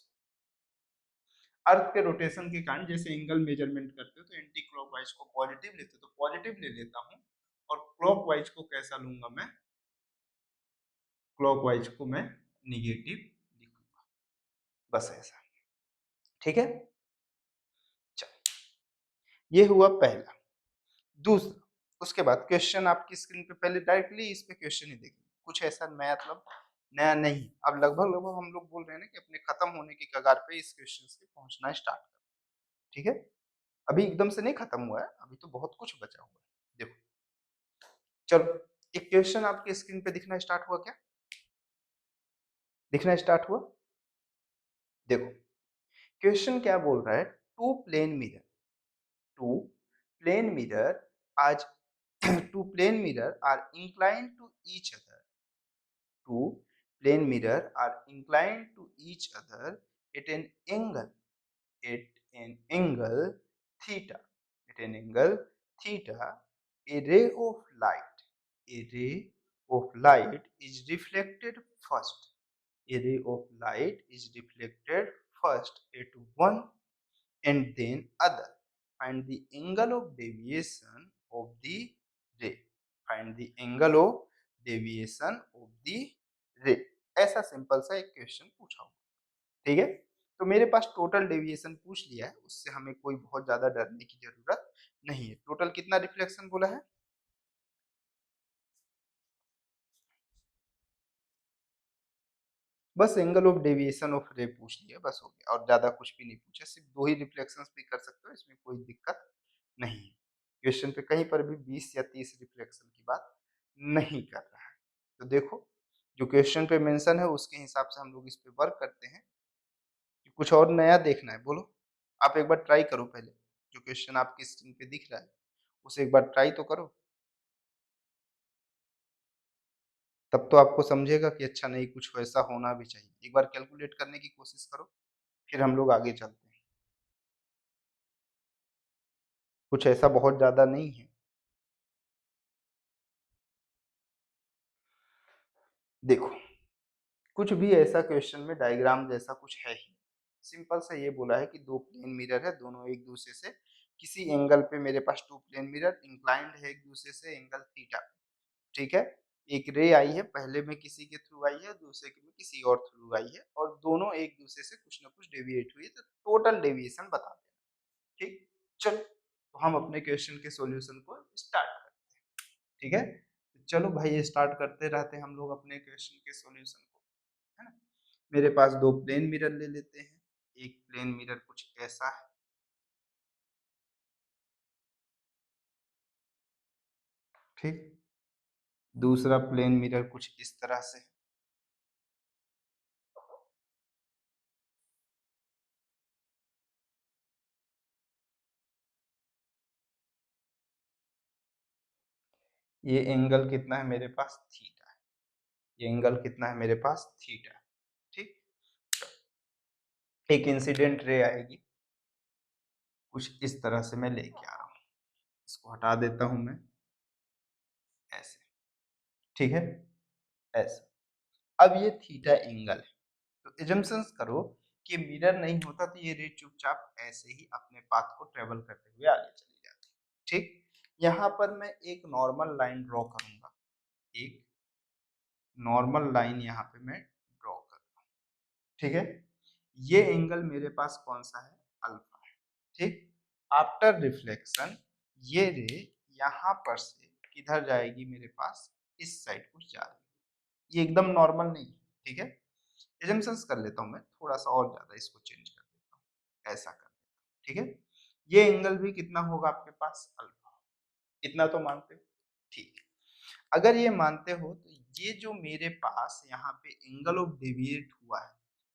अर्थ के रोटेशन के कारण जैसे एंगल मेजरमेंट करते हो तो एंटी क्लॉकवाइज को पॉजिटिव लेते हो, तो पॉजिटिव ले लेता हूं, और क्लॉकवाइज को कैसा लूंगा मैं? क्लॉकवाइज को मैं निगेटिव लिखूंगा। बस ऐसा। ठीक है, चलो ये हुआ पहला। दूसरा, उसके बाद क्वेश्चन आपकी स्क्रीन पे, पहले डायरेक्टली इस पे क्वेश्चन ही देखिए, कुछ ऐसा नया मतलब नया नहीं। अब लगभग लगभग हम लोग बोल रहे हैं ना कि अपने खत्म होने की कगार पे इस क्वेश्चन से पहुंचना स्टार्ट कर। ठीक है, अभी एकदम से नहीं खत्म हुआ है, अभी तो बहुत कुछ बचा हुआ है। देखो, चलो एक क्वेश्चन आपकी स्क्रीन पे दिखना स्टार्ट हुआ क्या? दिखना स्टार्ट हुआ? देखो क्वेश्चन क्या बोल रहा है? Two plane mirror, two plane mirror आज two plane mirror are inclined to each other. Two plane mirror are inclined to each other at an angle, at an angle theta. At an angle theta, a ray of light, a ray of light is reflected first. A ray of light is reflected first at one and then other. Find the angle of deviation of the ray. Find the angle of deviation of the ray. ऐसा simple सा एक question पूछा हूँ। ठीक है, तो मेरे पास total deviation पूछ लिया है, उससे हमें कोई बहुत ज्यादा डरने की जरूरत नहीं है। टोटल कितना रिफ्लेक्शन बोला है? बस एंगल ऑफ डेविएशन ऑफ रे पूछ लिया, बस हो गया, और ज्यादा कुछ भी नहीं पूछा। सिर्फ दो ही रिफ्लेक्शंस भी कर सकते हो, इसमें कोई दिक्कत नहीं है। क्वेश्चन पे कहीं पर भी 20 या 30 रिफ्लेक्शन की बात नहीं कर रहा है। तो देखो, जो क्वेश्चन पे मेंशन है उसके हिसाब से हम लोग इस पे वर्क करते हैं। कि कुछ और नया देखना है बोलो। आप एक बार ट्राई करो पहले, जो क्वेश्चन आपकी स्क्रीन पे दिख रहा है उसे एक बार ट्राई तो करो, तब तो आपको समझेगा कि अच्छा नहीं, कुछ वैसा होना भी चाहिए। एक बार कैलकुलेट करने की कोशिश करो, फिर हम लोग आगे चलते हैं। कुछ ऐसा बहुत ज्यादा नहीं है। देखो, कुछ भी ऐसा क्वेश्चन में डायग्राम जैसा कुछ है ही। सिंपल सा ये बोला है कि दो प्लेन मिरर है, दोनों एक दूसरे से किसी एंगल पे, मेरे पास टू प्लेन मिरर इंक्लाइंड है एक दूसरे से एंगल थीटा। ठीक है, एक रे आई है, पहले में किसी के थ्रू आई है, दूसरे में किसी और थ्रू आई है, और दोनों एक दूसरे से कुछ ना कुछ डेविएट हुई है, तो टोटल डेविएशन बता देना। ठीक, चलो तो हम अपने क्वेश्चन के सॉल्यूशन को स्टार्ट करते हैं। ठीक है, तो चलो भाई स्टार्ट करते रहते हैं हम लोग अपने क्वेश्चन के सॉल्यूशन को, है ना। मेरे पास दो प्लेन मिरर ले लेते हैं। एक प्लेन मिरर कुछ ऐसा है, ठीक। दूसरा प्लेन मिरर कुछ इस तरह से है। ये एंगल कितना है मेरे पास? थीटा है। ये एंगल कितना है मेरे पास? थीटा। ठीक, एक इंसिडेंट रे आएगी, कुछ इस तरह से मैं लेके आ रहा हूँ। इसको हटा देता हूं मैं, ऐसे। ठीक है, ऐसे। अब ये थीटा एंगल है, तो एजम्पशंस करो कि मिरर नहीं होता तो ये रे चुपचाप ऐसे ही अपने पाथ को ट्रेवल करते हुए आगे चली जाती। ठीक, यहाँ पर मैं एक नॉर्मल लाइन ड्रॉ करूंगा। एक नॉर्मल लाइन यहाँ पे मैं ड्रॉ कर रहा हूँ। ठीक है, ये एंगल मेरे पास कौन सा है? अल्फा है। ठीक, आफ्टर रिफ्लेक्शन ये रे यहाँ पर से किधर जाएगी? मेरे पास इस साइड कुछ जा रही है। ये एकदम नॉर्मल नहीं है। ठीक है, एजम्पशंस कर लेता हूँ मैं, थोड़ा सा और ज्यादा इसको चेंज कर देता हूँ, ऐसा कर देता हूँ। ठीक है, ये एंगल भी कितना होगा आपके पास? अल्फा। इतना तो मानते हो? ठीक है, अगर ये मानते हो तो ये जो मेरे पास यहाँ पे एंगल ऑफ डेविएट हुआ है,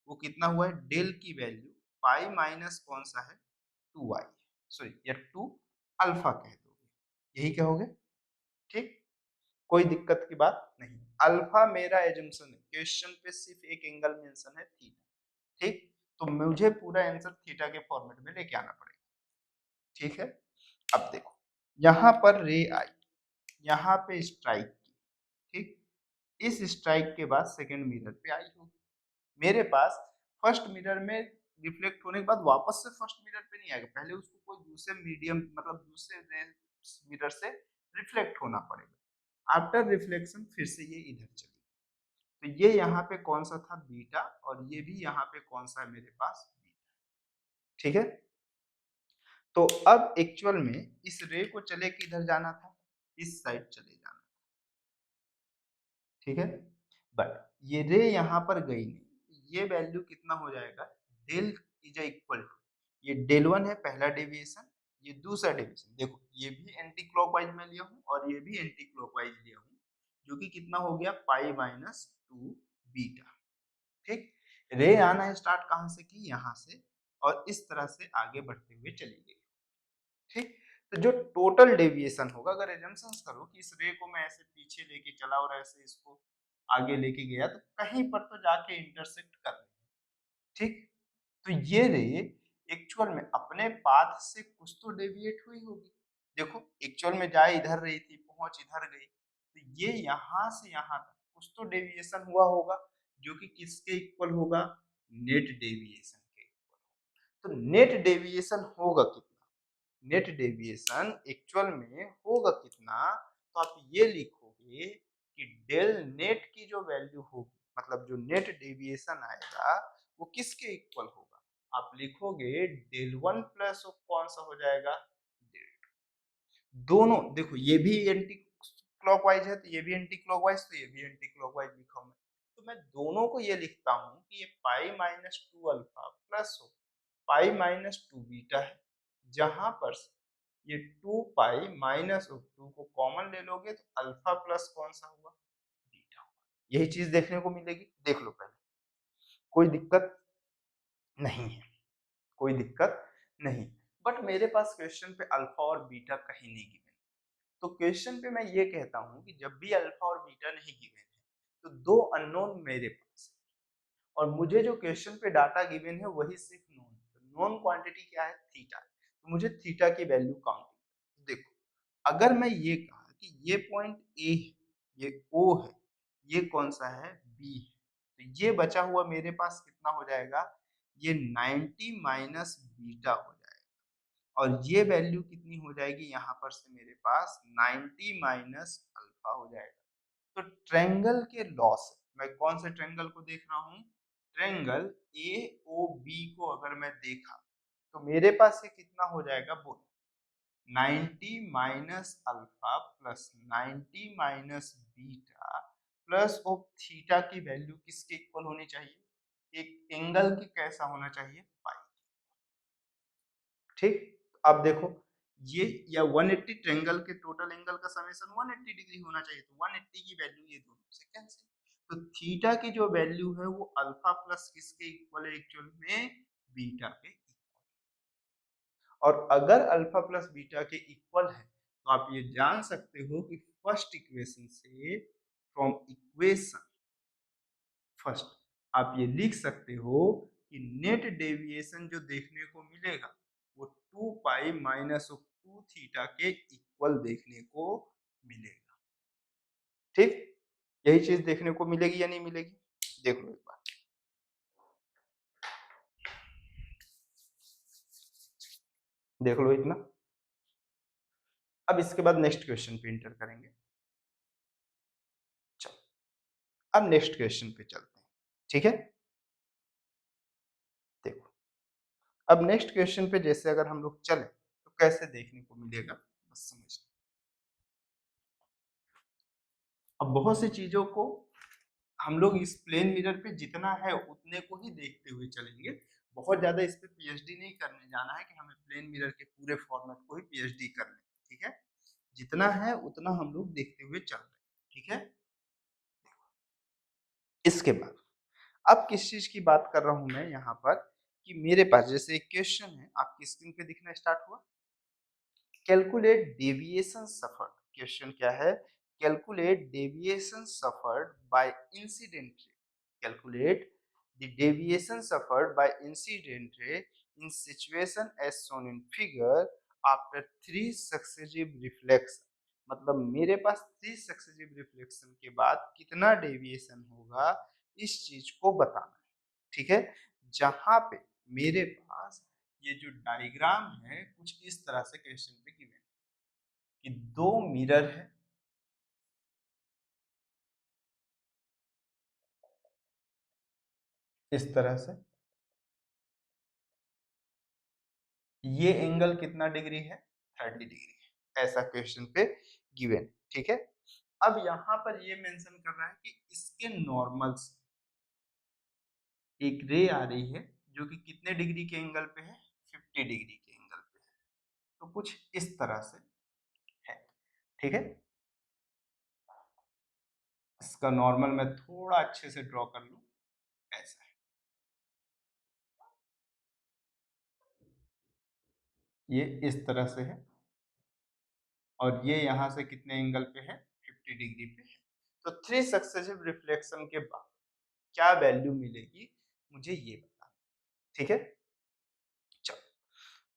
वो कितना हुआ है, डेल की वैल्यू पाई माइनस कौन सा है, 2i, सॉरी या 2 अल्फा कह दोगे, यही कहोगे, ठीक, कोई दिक्कत की बात नहीं। अल्फा मेरा एजम्पशन है, क्वेश्चन पे सिर्फ एक एंगल मेंशन है थीटा, ठीक, तो मुझे पूरा आंसर थीटा के फॉर्मेट में लेके आना पड़ेगा, ठीक है। अब देखो यहाँ पर रे आई, यहाँ पे स्ट्राइक की, ठीक, इस स्ट्राइक के बाद सेकंड मिरर पे आई होगी, मेरे पास फर्स्ट मिरर में रिफ्लेक्ट होने के बाद वापस से फर्स्ट मिरर पे नहीं आएगा, पहले उसको कोई दूसरे मीडियम मतलब दूसरे मिरर से रिफ्लेक्ट होना पड़ेगा, आफ्टर रिफ्लेक्शन फिर से ये इधर चली, तो ये यहाँ पे कौन सा था, बीटा, और ये भी यहाँ पे कौन सा है मेरे पास, बीटा, ठीक है। तो अब एक्चुअल में इस रे को चले किधर जाना था, इस साइड चले जाना, ठीक है, बट ये रे यहाँ पर गई नहीं, ये वैल्यू कितना हो जाएगा, डेल इज इक्वल टू, ये डेल वन है पहला डेविएशन, ये दूसरा डेविएशन, देखो ये भी एंटी क्लॉकवाइज में लिया हूँ और ये भी एंटी क्लॉकवाइज लिया हूँ, जो कि कितना हो गया, पाई माइनस 2 बीटा, ठीक, रे आना स्टार्ट कहाँ से की, यहाँ से, और इस तरह से आगे बढ़ते हुए चली गई, ठीक, तो जो टोटल डेविएशन होगा, अगर एजम्पशंस करो कि इस रे को मैं ऐसे पीछे लेके चला और ऐसे इसको आगे लेके गया, तो कहीं पर तो जाके इंटरसेक्ट कर रही है, ठीक, तो ये रे एक्चुअल में अपने पाथ से कुछ तो डेविएट हुई होगी, देखो एक्चुअल में जाए इधर रही थी, पहुंच इधर गई, तो ये यहाँ से यहाँ तक कुछ तो डेविएशन हुआ होगा, जो कि किसके इक्वल होगा, नेट डेविएशन के इक्वल, तो नेट डेविएशन होगा कितना, नेट डेविएशन एक्चुअल में होगा कितना, तो आप ये लिखोगे कि डेल नेट की जो वैल्यू होगी, मतलब जो नेट डेविएशन आएगा वो किसके इक्वल होगा, आप लिखोगे डेल वन प्लस कौन सा हो जाएगा, डेल टू, दोनों देखो ये भी एंटी क्लॉकवाइज है तो ये भी एंटी क्लॉकवाइज, तो ये भी एंटी क्लॉकवाइज लिखा हूं मैं, तो मैं दोनों को ये लिखता हूं कि ये pi minus 2 alpha plus pi minus 2 beta है, जहां पर ये 2 पाई माइनस 2 को कॉमन ले लोगे तो अल्फा प्लस कौन सा हुआ, बीटा हुआ, यही चीज देखने को मिलेगी, देख लो पहले, कोई दिक्कत नहीं है, कोई दिक्कत नहीं, बट मेरे पास क्वेश्चन पे अल्फा और बीटा कहीं नहीं गिवन, तो क्वेश्चन पे मैं ये कहता हूं कि जब भी अल्फा और बीटा नहीं गिवन है तो दो अननोन मेरे पास है, और मुझे जो क्वेश्चन पे डाटा गिवन है वही सिर्फ नोन है, तो नोन क्वांटिटी क्या है, थीटा, तो मुझे थीटा की वैल्यू काउंट, देखो अगर मैं ये कहा कि ये पॉइंट ए है, ये ओ है, ये कौन सा है, बी है, तो ये बचा हुआ मेरे पास कितना हो जाएगा, ये 90 माइनस बीटा हो जाएगा, और ये वैल्यू कितनी हो जाएगी, यहाँ पर से मेरे पास 90 माइनस अल्फा हो जाएगा, तो ट्रेंगल के लॉस, मैं कौन से ट्रेंगल को देख रहा हूँ, ट्रेंगल ए ओ बी को अगर मैं देखा तो मेरे पास ये कितना हो जाएगा, बोलो 90 minus alpha plus 90 minus beta plus of theta की वैल्यू किसके इक्वल होनी चाहिए, एक एंगल की कैसा होना चाहिए, पाई, ठीक, अब देखो ये या 180 ट्रेंगल के टोटल एंगल का समेशन 180 डिग्री होना चाहिए, तो 180 की वैल्यू ये दोनों से कैंसिल, तो थीटा की जो वैल्यू है वो अल्फा प्लस किसके इक्वल है, एक्चुअल में बीटा के इक्वल, और अगर अल्फा प्लस बीटा के इक्वल है तो आप ये जान सकते हो कि फर्स्ट इक्वेशन से, फ्रॉम इक्वेशन फर्स्ट आप ये लिख सकते हो कि नेट डेविएशन जो देखने को मिलेगा वो 2 पाई माइनस 2 थीटा के इक्वल देखने को मिलेगा, ठीक, यही चीज देखने को मिलेगी या नहीं मिलेगी, देख लो एक बार, देख लो इतना, अब इसके बाद नेक्स्ट क्वेश्चन पे इंटर करेंगे, चलो अब नेक्स्ट क्वेश्चन पे चलते हैं, ठीक है, देखो अब नेक्स्ट क्वेश्चन पे जैसे अगर हम लोग चले तो कैसे देखने को मिलेगा, बस समझ, अब बहुत सी चीजों को हम लोग इस प्लेन मिरर पे जितना है उतने को ही देखते हुए चलेंगे, बहुत ज्यादा इस पे पीएचडी नहीं करने जाना है कि हमें प्लेन मिरर के पूरे फॉर्मेट को ही पीएचडी कर लें, ठीक है, जितना है उतना हम लोग देखते हुए चल रहे हैं, ठीक है, इसके बाद अब किस चीज की बात कर रहा हूं मैं यहाँ पर कि मेरे पास जैसे एक क्वेश्चन है आपकी स्क्रीन पे दिखना स्टार्ट हुआ। Calculate deviation suffered. क्वेश्चन क्या है? Calculate deviation suffered by incident ray. Calculate the deviation suffered by incident ray in situation as shown in figure after 3 successive reflection. मतलब मेरे पास 3 सक्सेसिव रिफ्लेक्शन के बाद कितना डेविएशन होगा इस चीज को बताना है। ठीक है, जहां पे मेरे पास ये जो डायग्राम है कुछ इस तरह से क्वेश्चन पे गिवन कि दो मिरर है, इस तरह से ये एंगल कितना डिग्री है? 30 डिग्री है, ऐसा क्वेश्चन पे गिवन। ठीक है, अब यहां पर ये मेंशन कर रहा है कि इसके नॉर्मल्स एक रे आ रही है जो कि कितने डिग्री के एंगल पे है? 50 डिग्री के एंगल पे है। तो कुछ इस तरह से है। ठीक है, इसका नॉर्मल मैं थोड़ा अच्छे से ड्रॉ कर लूं, ऐसा है। ये इस तरह से है और ये यहाँ से कितने एंगल पे है? 50 डिग्री पे है। तो 3 सक्सेसिव रिफ्लेक्शन के बाद क्या वैल्यू मिलेगी मुझे ये बता। ठीक है, चलो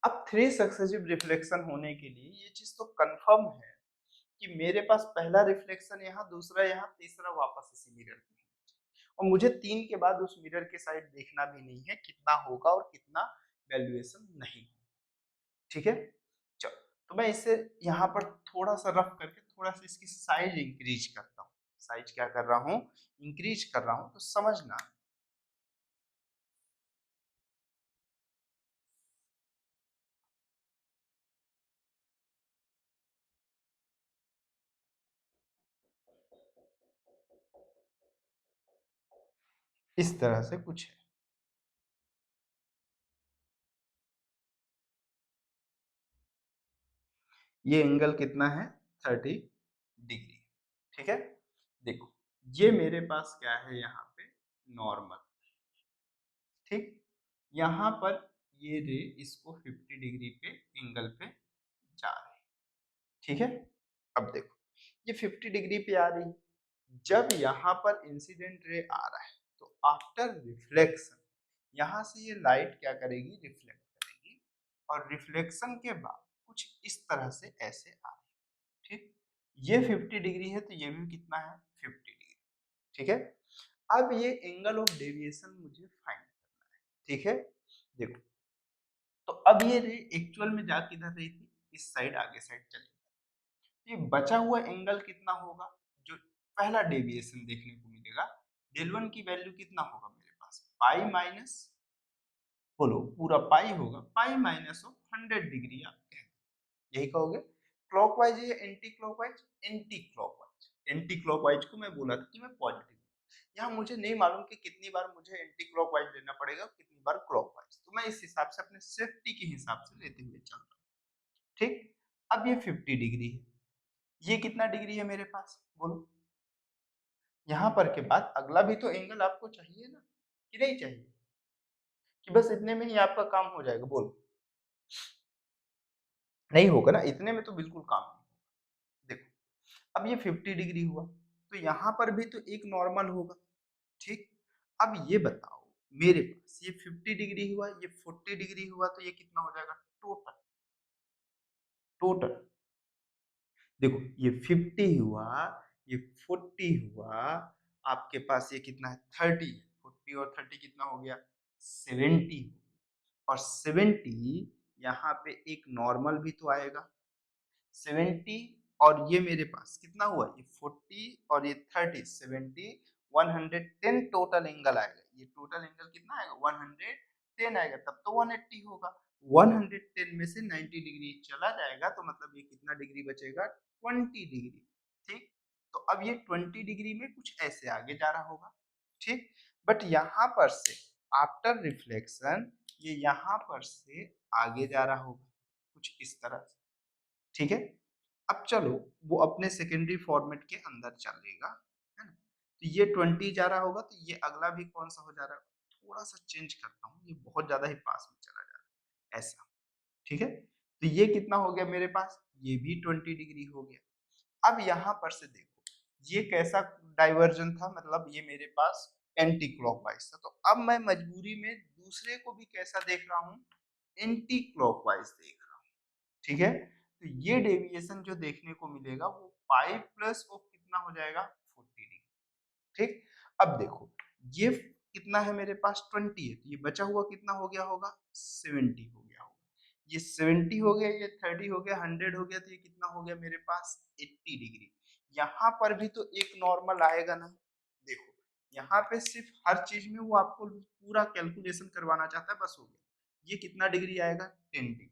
अब 3 सक्सेसिव रिफ्लेक्शन होने के लिए ये चीज तो कंफर्म है कि मेरे पास पहला रिफ्लेक्शन यहाँ, दूसरा यहाँ, तीसरा वापस इसी मिरर में है। और मुझे 3 के बाद उस मिरर के साइड देखना भी नहीं है कितना होगा और कितना वैल्यूएशन नहीं होगा। ठीक है, चलो तो मैं इसे यहाँ पर थोड़ा सा रफ करके थोड़ा सा इसकी साइज इंक्रीज करता हूँ। साइज क्या कर रहा हूँ? इंक्रीज कर रहा हूँ, तो समझना इस तरह से कुछ है। ये एंगल कितना है? 30 डिग्री। ठीक है, देखो ये मेरे पास क्या है यहाँ पे? नॉर्मल। ठीक, यहाँ पर ये रे इसको 50 डिग्री पे एंगल पे जा रही है। ठीक है, अब देखो ये 50 डिग्री पे आ रही है, जब यहाँ पर इंसिडेंट रे आ रहा है तो आफ्टर रिफ्लेक्शन यहाँ से ये लाइट क्या करेगी? रिफ्लेक्ट करेगी और रिफ्लेक्शन के बाद कुछ इस तरह से ऐसे आ रही है। ठीक, ये 50 डिग्री है तो ये भी कितना है? 50 डिग्री। ठीक है, अब ये एंगल ऑफ डेविएशन मुझे फाइंड करना है। ठीक है, देखो तो अब ये रे एक्चुअल में जा किधर रही थी? इस साइड, आगे साइड चली। ये बचा हुआ एंगल कितना होगा जो पहला डेविएशन देखने को मिलेगा? डेल वन की वैल्यू कितना होगा मेरे पास? पाई माइनस, बोलो पूरा पाई होगा, पाई माइनस ऑफ 100 डिग्री आप कह दो। यही कहोगे। क्लॉकवाइज या anti clockwise? Anti clockwise. Anti clockwise को मैं बोला था कि मैं पॉजिटिव, यहाँ मुझे नहीं मालूम कि कितनी बार मुझे एंटी क्लॉकवाइज लेना पड़ेगा, कितनी बार क्लॉकवाइज, तो मैं इस हिसाब से अपने सेफ्टी के हिसाब से लेते हुए चल रहा हूँ। ठीक, अब ये 50 डिग्री है, ये कितना डिग्री है मेरे पास? बोलो। यहाँ पर के बाद अगला भी तो एंगल आपको चाहिए ना, कि नहीं चाहिए? कि बस इतने में ही आपका काम हो जाएगा? बोलो, नहीं होगा ना, इतने में तो बिल्कुल काम नहीं होगा। देखो अब ये 50 डिग्री हुआ तो यहाँ पर भी तो एक नॉर्मल होगा। ठीक, अब ये बताओ मेरे पास ये 50 डिग्री हुआ, ये 40 डिग्री हुआ, तो ये कितना हो जाएगा टोटल? टोटल देखो ये 50 हुआ, ये 40 हुआ, आपके पास ये कितना है? 30। 40 और 30 कितना हो गया? 70। और 70 यहाँ पे एक नॉर्मल भी तो आएगा। 70 और ये मेरे पास कितना हुआ? ये 40 और ये 30, 70, 110 टोटल एंगल आएगा। ये टोटल एंगल कितना आएगा? 110 आएगा, तब तो 180 होगा। 110 में से 90 डिग्री चला जाएगा तो मतलब ये कितना डिग्री बचेगा? 20 डिग्री। ठीक, तो अब ये 20 डिग्री में कुछ ऐसे आगे जा रहा होगा। ठीक, बट यहाँ पर से आफ्टर रिफ्लेक्शन ये यहाँ पर से आगे जा रहा होगा कुछ इस तरह से। ठीक है, अब चलो वो अपने सेकेंडरी फॉर्मेट के अंदर चलेगा, है ना? तो ये 20 जा रहा होगा, तो ये अगला भी कौन सा हो जा रहा है, थोड़ा सा चेंज करता हूँ, ये बहुत ज्यादा ही पास में चला जा रहा है ऐसा। ठीक है, तो ये कितना हो गया मेरे पास, ये भी 20 डिग्री हो गया। अब यहाँ पर से देखो ये कैसा डाइवर्जन था, मतलब ये मेरे पास एंटी क्लॉकवाइज था, तो अब मैं मजबूरी में दूसरे को भी कैसा देख रहा हूँ, एंटी क्लॉकवाइज देख रहा हूँ। ठीक है, तो ये डेविएशन जो देखने को मिलेगा वो पाई प्लस ऑफ कितना हो जाएगा, 40 डिग्री। ठीक, अब देखो ये कितना है मेरे पास 20 है, तो ये बचा हुआ कितना हो गया होगा, 70 हो गया होगा। ये 70 हो गया, ये 30 हो गया, 100 हो गया, तो ये कितना हो गया मेरे पास 80 डिग्री। यहाँ पर भी तो एक नॉर्मल आएगा ना, देखो यहाँ पे सिर्फ हर चीज में वो आपको पूरा कैलकुलेशन करवाना चाहता है, बस हो गया। ये कितना डिग्री आएगा, 10 डिग्री।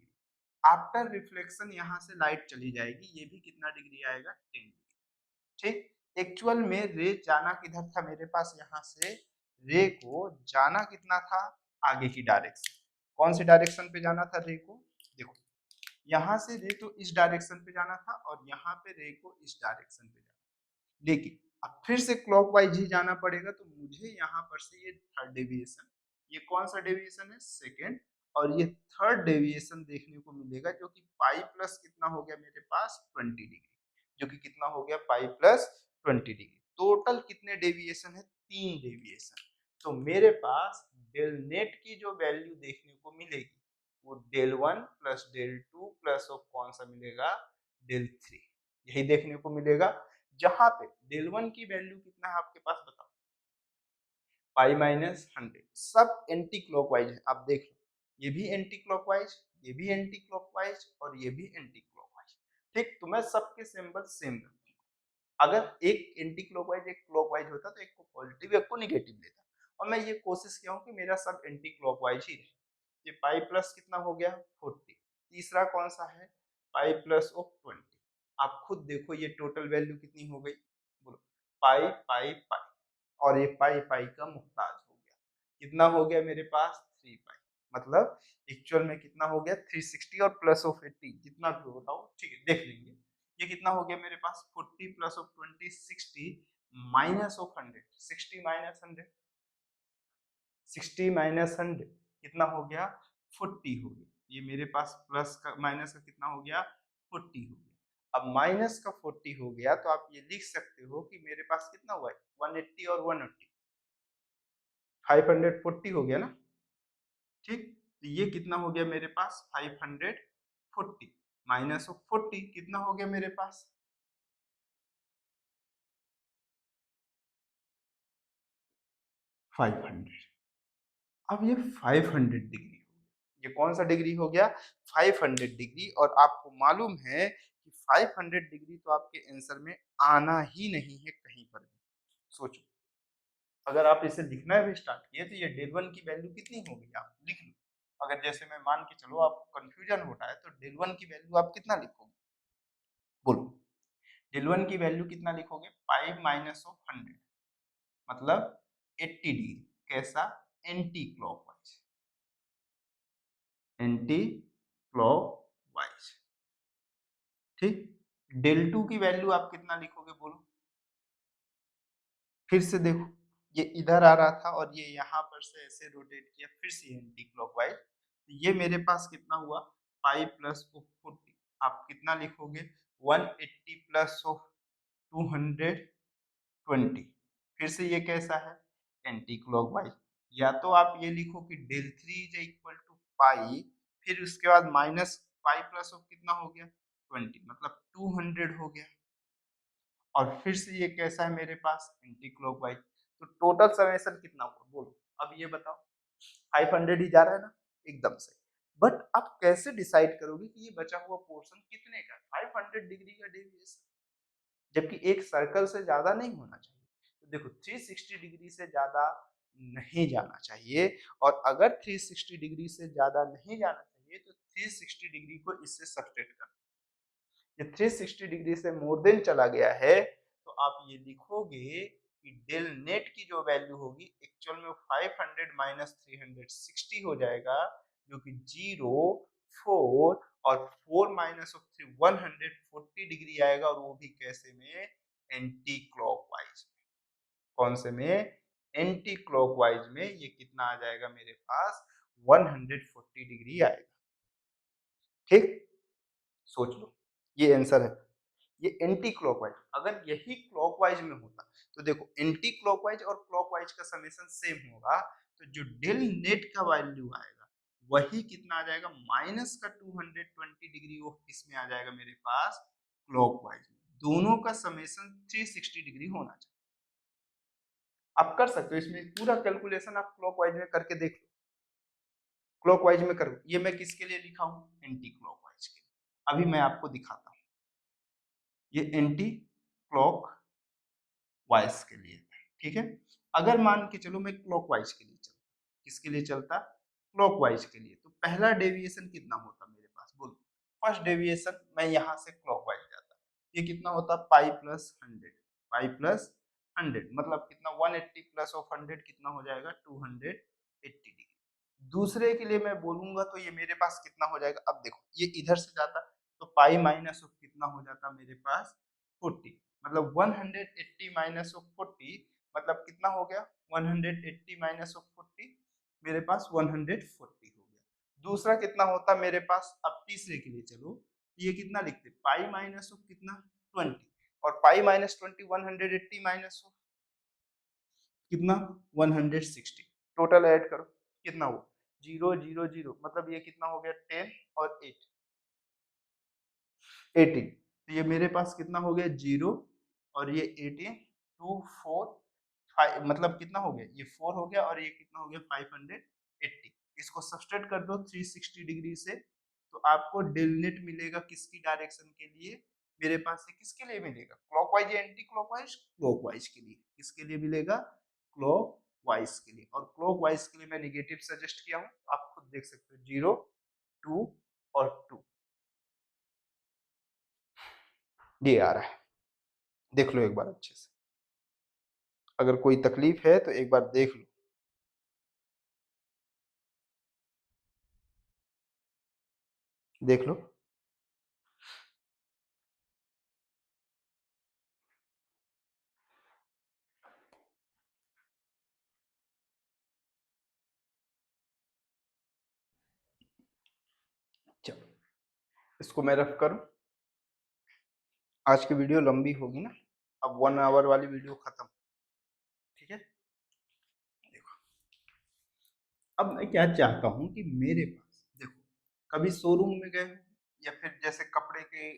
आफ्टर रिफ्लेक्शन यहाँ से लाइट चली जाएगी, ये भी कितना डिग्री आएगा, 10 डिग्री। ठीक, एक्चुअल में रे जाना किधर था मेरे पास, यहाँ से रे को जाना कितना था, आगे की डायरेक्शन। कौन सी डायरेक्शन पे जाना था रे को, देखो यहाँ से रे तो इस डायरेक्शन पे जाना था, और यहाँ पे रे को इस डायरेक्शन पे जाना, लेकिन अब फिर से क्लॉकवाइज ही जाना पड़ेगा, तो मुझे यहाँ पर से ये थर्ड डेविएशन, ये कौन सा डेविएशन है, सेकेंड, और ये थर्ड डेविएशन देखने को मिलेगा, जो कि पाई प्लस कितना हो गया मेरे पास 20 डिग्री, जो कि कितना हो गया पाई प्लस 20 डिग्री। टोटल कितने डेविएशन है, 3 डेविएशन। तो मेरे पास डेल नेट की जो वैल्यू देखने को मिलेगी वो del 1 plus del 2 plus of कौन सा मिलेगा, डेल 3, यही देखने को मिलेगा। जहां पे डेल 1 की वैल्यू कितना है आपके पास बताओ, पाई माइनस 100, सब एंटी क्लॉकवाइज है, आप देख लो ये भी एंटी क्लॉकवाइज, ये भी एंटी क्लॉकवाइज, और ये भी एंटी क्लॉकवाइज। ठीक, तो मैं सबके सिंबल सेम रखूंगा। अगर एक एंटी क्लॉकवाइज एक क्लॉकवाइज होता तो एक को पॉजिटिव एक को निगेटिव लेता, और मैं ये कोशिश किया हूँ कि मेरा सब एंटी क्लॉकवाइज ही रहे। ये पाई प्लस कितना हो गया 40, तीसरा कौन सा है पाई प्लस ऑफ 20, आप खुद देखो ये टोटल वैल्यू कितनी हो गई, बोलो पाई पाई पाई, और ये पाई पाई का मुहताज हो गया, कितना हो गया मेरे पास 3 पाई, मतलब एक्चुअल में कितना हो गया 360 और प्लस ऑफ 80, जितना भी हो बताओ, ठीक है देख लेंगे। ये कितना हो गया मेरे पास 40 plus of 20 60 minus of 100, 60 minus 100, 60 minus 100 कितना हो गया 40 हो गया, ये मेरे पास प्लस का माइनस का कितना हो गया 40 हो गया। अब माइनस का 40 हो गया, तो आप ये लिख सकते हो कि मेरे पास कितना हुआ है 180 और 180, 540 हो गया ना। ठीक, तो ये कितना हो गया मेरे पास 540 माइनस ऑफ 40 कितना हो गया मेरे पास 500। अब ये 500 डिग्री हो गया, ये कौन सा डिग्री हो गया 500 डिग्री, और आपको मालूम है कि 500 डिग्री तो आपके आंसर में आना ही नहीं है कहीं पर भी। सोचो अगर आप इसे लिखना भी स्टार्ट किए तो ये डेल वन की वैल्यू कितनी होगी आप लिख लो। अगर जैसे मैं मान के चलो आपको कंफ्यूजन होता है, तो डेल वन की वैल्यू आप कितना लिखोगे, बोलो डेल वन की वैल्यू कितना लिखोगे 5 माइनस ऑफ 100, मतलब 80 डिग्री, कैसा एंटी क्लॉकवाइज, एंटी क्लॉकवाइज। ठीक, डेल टू की वैल्यू आप कितना लिखोगे बोलो, फिर से देखो ये इधर आ रहा था और ये यहाँ पर से ऐसे रोटेट किया, फिर से एंटी क्लॉकवाइज, तो ये मेरे पास कितना हुआ 5 प्लस ऑफ 40, आप कितना लिखोगे 180 प्लस ऑफ 220, फिर से ये कैसा है एंटी क्लॉकवाइज। या तो आप ये लिखो कि del three is equal to pi, फिर उसके बाद माइनस पाई प्लस ऑफ कितना हो गया 20, मतलब 200 हो गया, और फिर से ये कैसा है मेरे पास एंटी क्लॉकवाइज। तो टोटल समेशन कितना हुआ बोलो, अब ये बताओ 500 ही जा रहा है ना, एकदम से। बट अब कैसे डिसाइड करोगे कि ये बचा हुआ पोर्शन कितने का, 500 डिग्री का डेविएशन, जबकि एक सर्कल से ज्यादा नहीं होना चाहिए। तो देखो 360 डिग्री से ज्यादा नहीं जाना चाहिए, और अगर 360 डिग्री से ज्यादा नहीं जाना चाहिए तो 360 डिग्री को इससे सब्ट्रैक्ट कर, ये 360 डिग्री से मोर देन चला गया है, तो आप ये लिखोगे कि डेल नेट की जो वैल्यू होगी एक्चुअल में 500 माइनस 360 हो जाएगा, जो कि 0 4 और 4 माइनस ऑफ 3 140 डिग्री आएगा, और वो भी कैसे में एंटी क्लॉकवाइज। कौन से में, एंटी क्लॉकवाइज में ये कितना आ जाएगा मेरे पास, 140 डिग्री आएगा। ठीक, सोच लो, ये आंसर है। ये एंटी क्लॉकवाइज, अगर यही क्लॉकवाइज में होता तो देखो एंटी क्लॉकवाइज और क्लॉकवाइज का समेशन सेम होगा, तो जो डेल नेट का वैल्यू आएगा वही कितना आ जाएगा, माइनस का 220 डिग्री ऑफ इसमें आ जाएगा मेरे पास क्लॉकवाइज में। दोनों का समेशन 360 डिग्री होना चाहिए। आप कर सकते हो इसमें पूरा कैलकुलेशन, आप क्लॉकवाइज में करके देख लो। क्लॉकवाइज में करो, ये मैं किसके लिए लिखा हूं, एंटी क्लॉकवाइज के लिए। अभी मैं आपको दिखाता हूं, ये एंटी क्लॉक वाइज के लिए, ठीक है। अगर मान के चलो मैं क्लॉकवाइज के लिए चलता, किसके लिए चलता, क्लॉकवाइज के लिए, तो पहला डेविएशन कितना होता मेरे पास, बोलो। फर्स्ट डेविएशन मैं यहाँ से क्लॉकवाइज जाता, ये कितना होता, पाई प्लस 100, पाई प्लस 100 मतलब कितना, 180 प्लस ऑफ 100 कितना हो जाएगा, 280 डिग्री। दूसरे के लिए मैं बोलूंगा तो ये मेरे पास कितना हो जाएगा, अब देखो ये इधर से जाता तो पाई माइनस ऑफ कितना हो जाता मेरे पास 40, मतलब 180 माइनस ऑफ 40 मतलब कितना हो गया, 180 माइनस ऑफ 40 मेरे पास 140 हो गया। दूसरा कितना होता मेरे पास, अब तीसरे के लिए चलो, ये कितना लिखते, पाई माइनस ऑफ कितना 20, और पाई माइनस 20 180 माइनस ऑफ कितना 160, टोटल ऐड करो कितना हुआ, 0 0 0 मतलब ये कितना हो गया 10 और 8 18, तो ये मेरे पास कितना हो गया 0 और ये 18 2 4 5 मतलब कितना हो गया, ये 4 हो गया और ये कितना हो गया 580। इसको सब्सट्रैक्ट कर दो 360 डिग्री से, तो आपको डेल नेट मिलेगा किसकी डायरेक्शन के लिए, मेरे पास से किसके लिए मिलेगा, क्लॉकवाइज या एंटी क्लॉकवाइज, क्लॉकवाइज के लिए। किसके लिए मिलेगा, क्लॉकवाइज के लिए। और क्लॉकवाइज के लिए मैं नेगेटिव सजेस्ट किया हूँ, आप खुद देख सकते हो 0 2 और 2 ये आ रहा है, देख लो एक बार अच्छे से, अगर कोई तकलीफ है तो एक बार देख लो। देख लो, चलो इसको मैं रफ करूं, आज की वीडियो लंबी होगी ना, अब 1 आवर वाली वीडियो खत्म, ठीक है। देखो अब मैं क्या चाहता हूँ कि मेरे पास देखो, कभी शोरूम में गए हो या फिर जैसे कपड़े के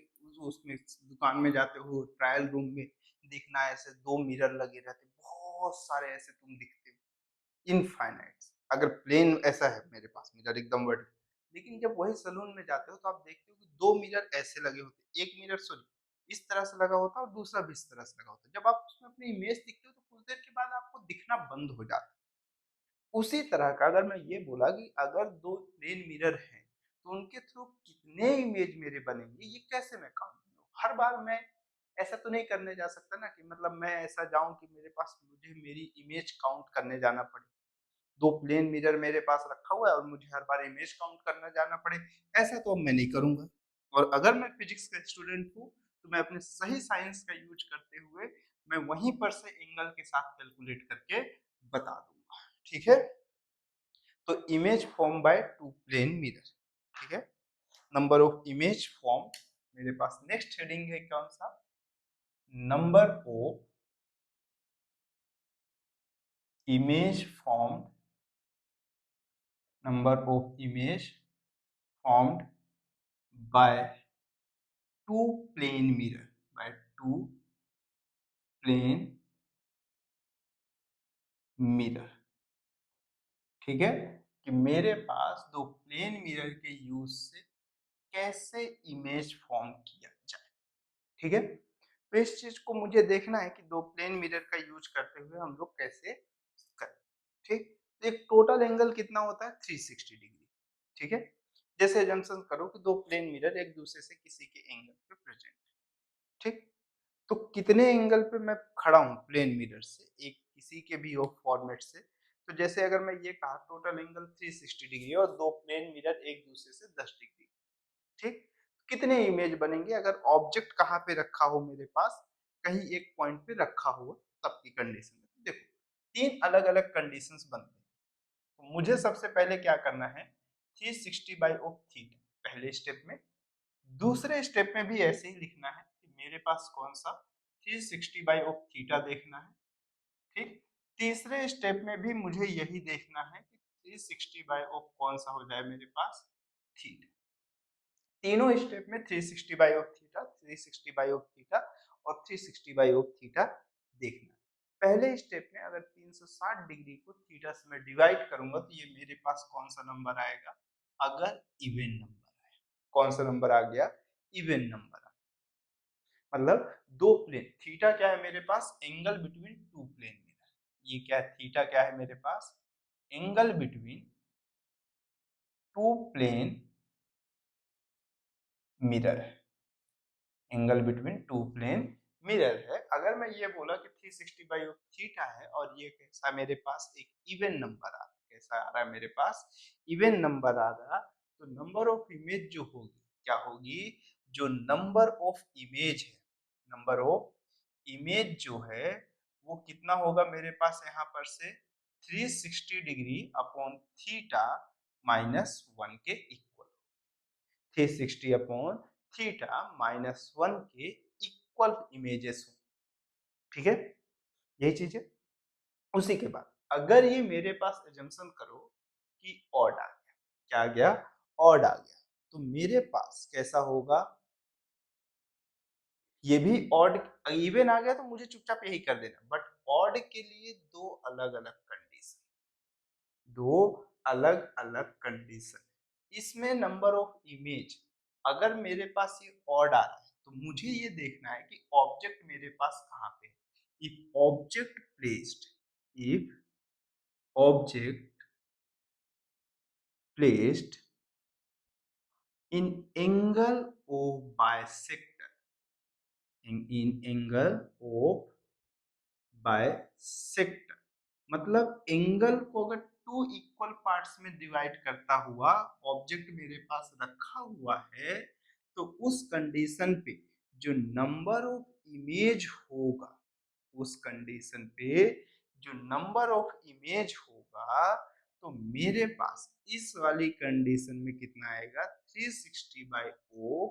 उसमें दुकान में जाते हो, ट्रायल रूम में दिखना, ऐसे 2 मिरर लगे रहते, बहुत सारे ऐसे तुम दिखते हो इनफाइनाइट, अगर प्लेन ऐसा है मेरे पास मिरर एकदम वर्ड, लेकिन जब वही सलून में जाते हो तो आप देखते हो कि 2 मिरर ऐसे लगे होते, एक मिरर सॉरी इस तरह से लगा होता है और दूसरा भी इस तरह से लगा होता है। जब आप उसमें अपनी इमेज दिखते हो तो कुछ देर के बाद आपको दिखना बंद हो जाता है। उसी तरह का अगर मैं ये बोला कि अगर 2 प्लेन मिरर हैं तो उनके थ्रू कितने इमेज मेरे बनेंगे, ये कैसे मैं काउंट करूँ, हर बार मैं ऐसा तो नहीं करने जा सकता ना कि मतलब मैं ऐसा जाऊं कि मेरे पास मुझे मेरी इमेज काउंट करने जाना पड़े, 2 प्लेन मिरर मेरे पास रखा हुआ है और मुझे हर बार इमेज काउंट करना जाना पड़े, ऐसा तो अब मैं नहीं करूंगा। और अगर मैं फिजिक्स का स्टूडेंट हूँ तो मैं अपने सही साइंस का यूज करते हुए मैं वहीं पर से एंगल के साथ कैलकुलेट करके बता दूंगा, ठीक है। तो image form by 2 plane mirror, ठीक है। नंबर ऑफ इमेज फॉर्म, मेरे पास नेक्स्ट हेडिंग है कौन सा, number of image form, number of image formed by 2 plane mirror, by 2 plane mirror, ठीक है। कि मेरे पास 2 प्लेन मिरर के यूज से कैसे इमेज फॉर्म किया जाए, ठीक है। तो इस चीज को मुझे देखना है कि 2 प्लेन मिरर का यूज करते हुए हम लोग कैसे करें, ठीक। तो एक टोटल एंगल कितना होता है 360 डिग्री, ठीक है। जैसे जंक्शन करो कि 2 प्लेन मिरर एक दूसरे से किसी के एंगल पे प्रेजेंट, ठीक। तो कितने एंगल पे मैं खड़ा हूँ प्लेन मिरर से, एक किसी के भी हो फॉर्मेट से, तो जैसे अगर मैं ये कहा टोटल एंगल 360 डिग्री और 2 प्लेन मिरर एक दूसरे से 10 डिग्री, ठीक। कितने इमेज बनेंगे अगर ऑब्जेक्ट कहाँ पे रखा हो मेरे पास, कहीं एक पॉइंट पे रखा हो, तब की कंडीशन में। देखो तीन अलग अलग कंडीशंस बनते हैं। तो मुझे सबसे पहले क्या करना है, 360 बाई ऑफ थीटा पहले स्टेप में, दूसरे स्टेप में भी ऐसे ही लिखना है कि मेरे पास कौन सा 360 बाई ऑफ थीटा देखना है। ठीक, तीसरे स्टेप में भी मुझे यही देखना है कि 360 बाई ऑफ कौन सा हो जाए मेरे पास, थीटा। तीनों स्टेप में 360 by of theta, 360 by of theta और 360 बाई ऑफ थीटा देखना है। पहले स्टेप में अगर 360 डिग्री को थीटा से मैं डिवाइड करूंगा तो ये मेरे पास कौन सा नंबर आएगा, अगर इवन नंबर आए। कौन सा नंबर आ गया, इवन नंबर आ, मतलब दो प्लेन, थीटा क्या है मेरे पास, angle between two plane mirror. ये क्या है, थीटा क्या है मेरे पास, angle between two plane mirror है, angle between two plane mirror है। अगर मैं ये बोला कि 360 बाई ऑफ थीटा है और ये कैसा मेरे पास एक इवन नंबर आ रहा है, कैसा आ रहा है मेरे पास, इवन नंबर आ रहा, तो नंबर ऑफ इमेज जो होगी क्या होगी, जो नंबर ऑफ इमेज है, नंबर ऑफ इमेज जो है वो कितना होगा मेरे पास यहाँ पर से 360 degree upon theta minus one के equal, 360 upon theta minus one के इक्वल इमेजेस हो। ठीक है, यही चीज है। उसी के बाद अगर ये मेरे पास एजम्पशन करो कि ऑड आ गया, क्या आ गया, ऑड आ गया, तो मेरे पास कैसा होगा, ये भी ऑड, इवन आ गया तो मुझे चुपचाप यही कर देना, बट ऑड के लिए दो अलग अलग कंडीशन, दो अलग अलग कंडीशन। इसमें नंबर ऑफ इमेज अगर मेरे पास ये ऑड आ रहा है तो मुझे ये देखना है कि ऑब्जेक्ट मेरे पास कहाँ पे है। If object placed, if object placed in angle of bisector, in angle of bisector, मतलब एंगल को अगर टू इक्वल पार्ट्स में डिवाइड करता हुआ ऑब्जेक्ट मेरे पास रखा हुआ है, तो उस कंडीशन पे जो नंबर ऑफ इमेज होगा, उस कंडीशन पे जो नंबर ऑफ इमेज होगा, तो मेरे पास इस वाली कंडीशन में कितना आएगा, 360 by o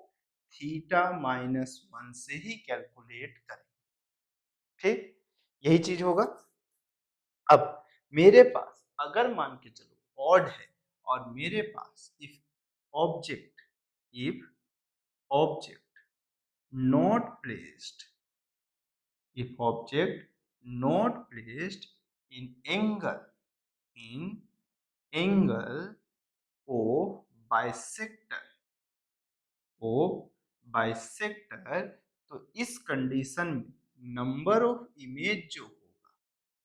theta minus one से ही कैलकुलेट करें। ठीक, यही चीज होगा। अब मेरे पास अगर मान के चलो ऑड है और मेरे पास object if object not placed, if object not placed in in angle of bisector, of bisector, तो इस कंडीशन में नंबर ऑफ इमेज जो होगा,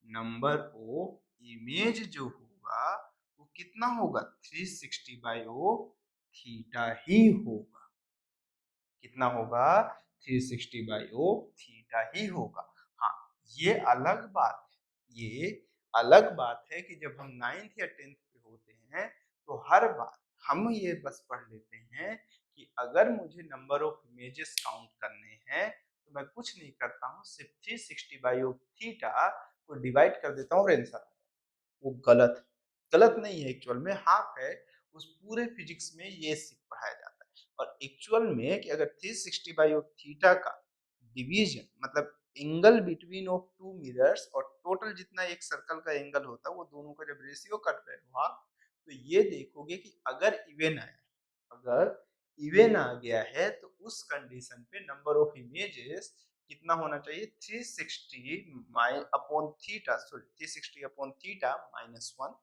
नंबर ऑफ इमेज जो होगा वो कितना होगा, 360 बाई ओ थीटा ही होगा। कितना होगा, 360 बाई ओ थीटा ही होगा। हाँ, ये अलग बात है, ये अलग बात है कि जब हम 9th या 10th पे होते हैं तो हर बार हम ये बस पढ़ लेते हैं कि अगर मुझे नंबर ऑफ इमेजेस काउंट करने हैं तो मैं कुछ नहीं करता हूँ, सिर्फ 360 बाई ऑफ थीटा को डिवाइड कर देता हूँ और आंसर आ जाता है। वो गलत, गलत नहीं है, एक्चुअल में हाफ है, उस पूरे फिजिक्स में ये पढ़ाया जाता है। और एक्चुअल में कि अगर 360 बाई ऑफ थीटा का डिवीजन मतलब angle between of two mirrors और टोटल जितना एक सर्कल का एंगल होता है वो दोनों का जब रेशियो कर रहे हो आप, तो ये देखोगे कि अगर इवन आया, अगर इवन आ गया है तो उस कंडीशन पे नंबर ऑफ इमेजेस कितना होना चाहिए, 360 upon theta, sorry 360 upon theta minus one.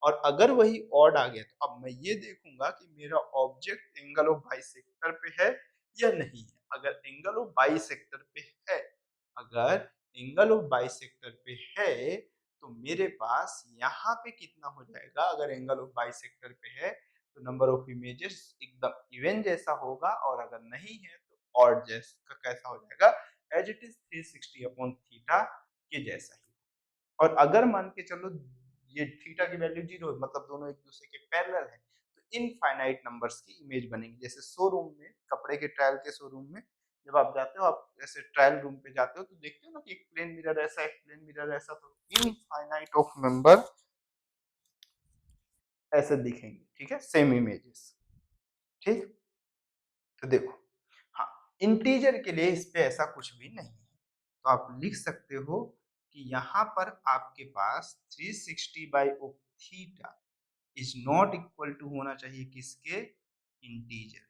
और अगर वही ऑड आ गया तो अब मैं ये देखूंगा कि मेरा ऑब्जेक्ट एंगल ऑफ बाइसेक्टर पे है या नहीं है। अगर एंगल ऑफ बाइसेक्टर पे है, अगर एंगल ऑफ बाइसेक्टर पे है तो मेरे पास यहाँ पे कितना हो जाएगा, अगर एंगल ऑफ बाइसेक्टर पे है तो नंबर ऑफ इमेजेस एकदम इवन जैसा होगा, और अगर नहीं है तो ऑड जैसा कैसा हो जाएगा, as it is 360 upon theta के जैसा ही। और अगर मान के चलो ये थीटा की वैल्यू जीरो है, मतलब दोनों एक दूसरे के पैरेलल है, तो इनफाइनाइट नंबर्स की इमेज बनेगी। जैसे शोरूम में, कपड़े के ट्रायल के शोरूम में जब आप जाते हो, आप ऐसे ट्रायल रूम पे जाते हो तो देखते हो ना कि एक प्लेन मिरर ऐसा, एक प्लेन मिरर ऐसा, तो इनफाइनाइट ऑफ मेंबर ऐसे दिखेंगे, ठीक है, सेम इमेजेस, ठीक। तो देखो, हाँ, इंटीजर के लिए इस पे ऐसा कुछ भी नहीं है, तो आप लिख सकते हो कि यहाँ पर आपके पास 360 by of theta is not equal to होना चाहिए किसके, इंटीजर,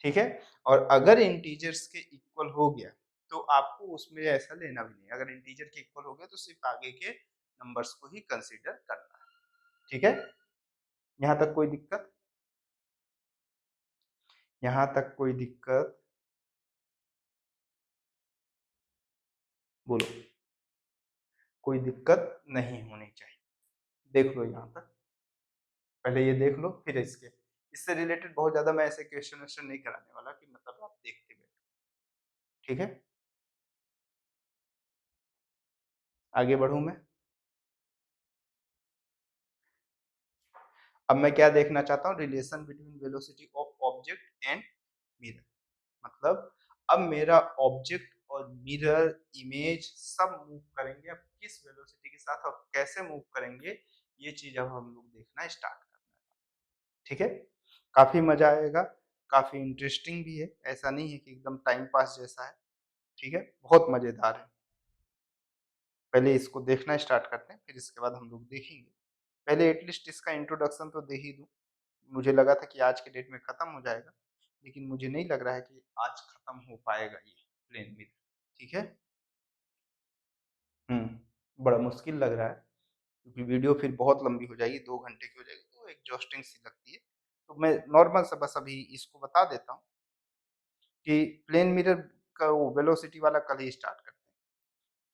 ठीक है। और अगर इंटीजर्स के इक्वल हो गया तो आपको उसमें ऐसा लेना भी नहीं, अगर इंटीजर के इक्वल हो गया तो सिर्फ आगे के नंबर्स को ही कंसीडर करना है, ठीक है। यहाँ तक कोई दिक्कत, यहाँ तक कोई दिक्कत, बोलो, कोई दिक्कत नहीं होनी चाहिए। देख लो यहाँ तक, पहले ये देख लो, फिर इससे रिलेटेड बहुत ज्यादा मैं ऐसे क्वेश्चन वेश्चन नहीं कराने वाला कि मतलब आप देखते बैठो, ठीक है। आगे बढ़ू मैं, अब मैं क्या देखना चाहता हूँ, relation between velocity of object and mirror, मतलब अब मेरा ऑब्जेक्ट और मिरर इमेज सब मूव करेंगे, अब किस वेलोसिटी के साथ और कैसे मूव करेंगे, ये चीज अब हम लोग देखना स्टार्ट करना है, ठीक है। काफी मजा आएगा, काफी इंटरेस्टिंग भी है, ऐसा नहीं है कि एकदम टाइम पास जैसा है, ठीक है, बहुत मजेदार है। पहले इसको देखना स्टार्ट करते हैं, फिर इसके बाद हम लोग देखेंगे। पहले एटलीस्ट इसका इंट्रोडक्शन तो दे ही दूं। मुझे लगा था कि आज के डेट में खत्म हो जाएगा, लेकिन मुझे नहीं लग रहा है कि आज खत्म हो पाएगा ये प्लेन मिरर, ठीक है। बड़ा मुश्किल लग रहा है, क्योंकि वीडियो फिर बहुत लंबी हो जाएगी, 2 घंटे की हो जाएगी, तो एग्जॉस्टिंग सी लगती है। तो मैं नॉर्मल सा बस अभी इसको बता देता हूँ कि प्लेन मिरर का वो वेलोसिटी वाला कल ही स्टार्ट करते हैं,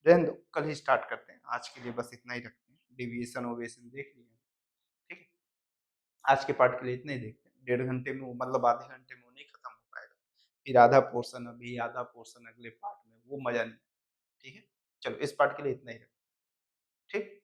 रहने दो, कल ही स्टार्ट करते हैं, आज के लिए बस इतना ही रखते हैं, डेविएशन ओवेशन देख लिया, ठीक है। आज के पार्ट के लिए इतना ही देखते हैं, 1.5 घंटे में मतलब आधे घंटे में वो नहीं खत्म हो पाएगा, फिर आधा पोर्शन अभी, आधा पोर्शन अगले पार्ट में, वो मजा नहीं, ठीक है। चलो इस पार्ट के लिए इतना ही रखते हैं, ठीक।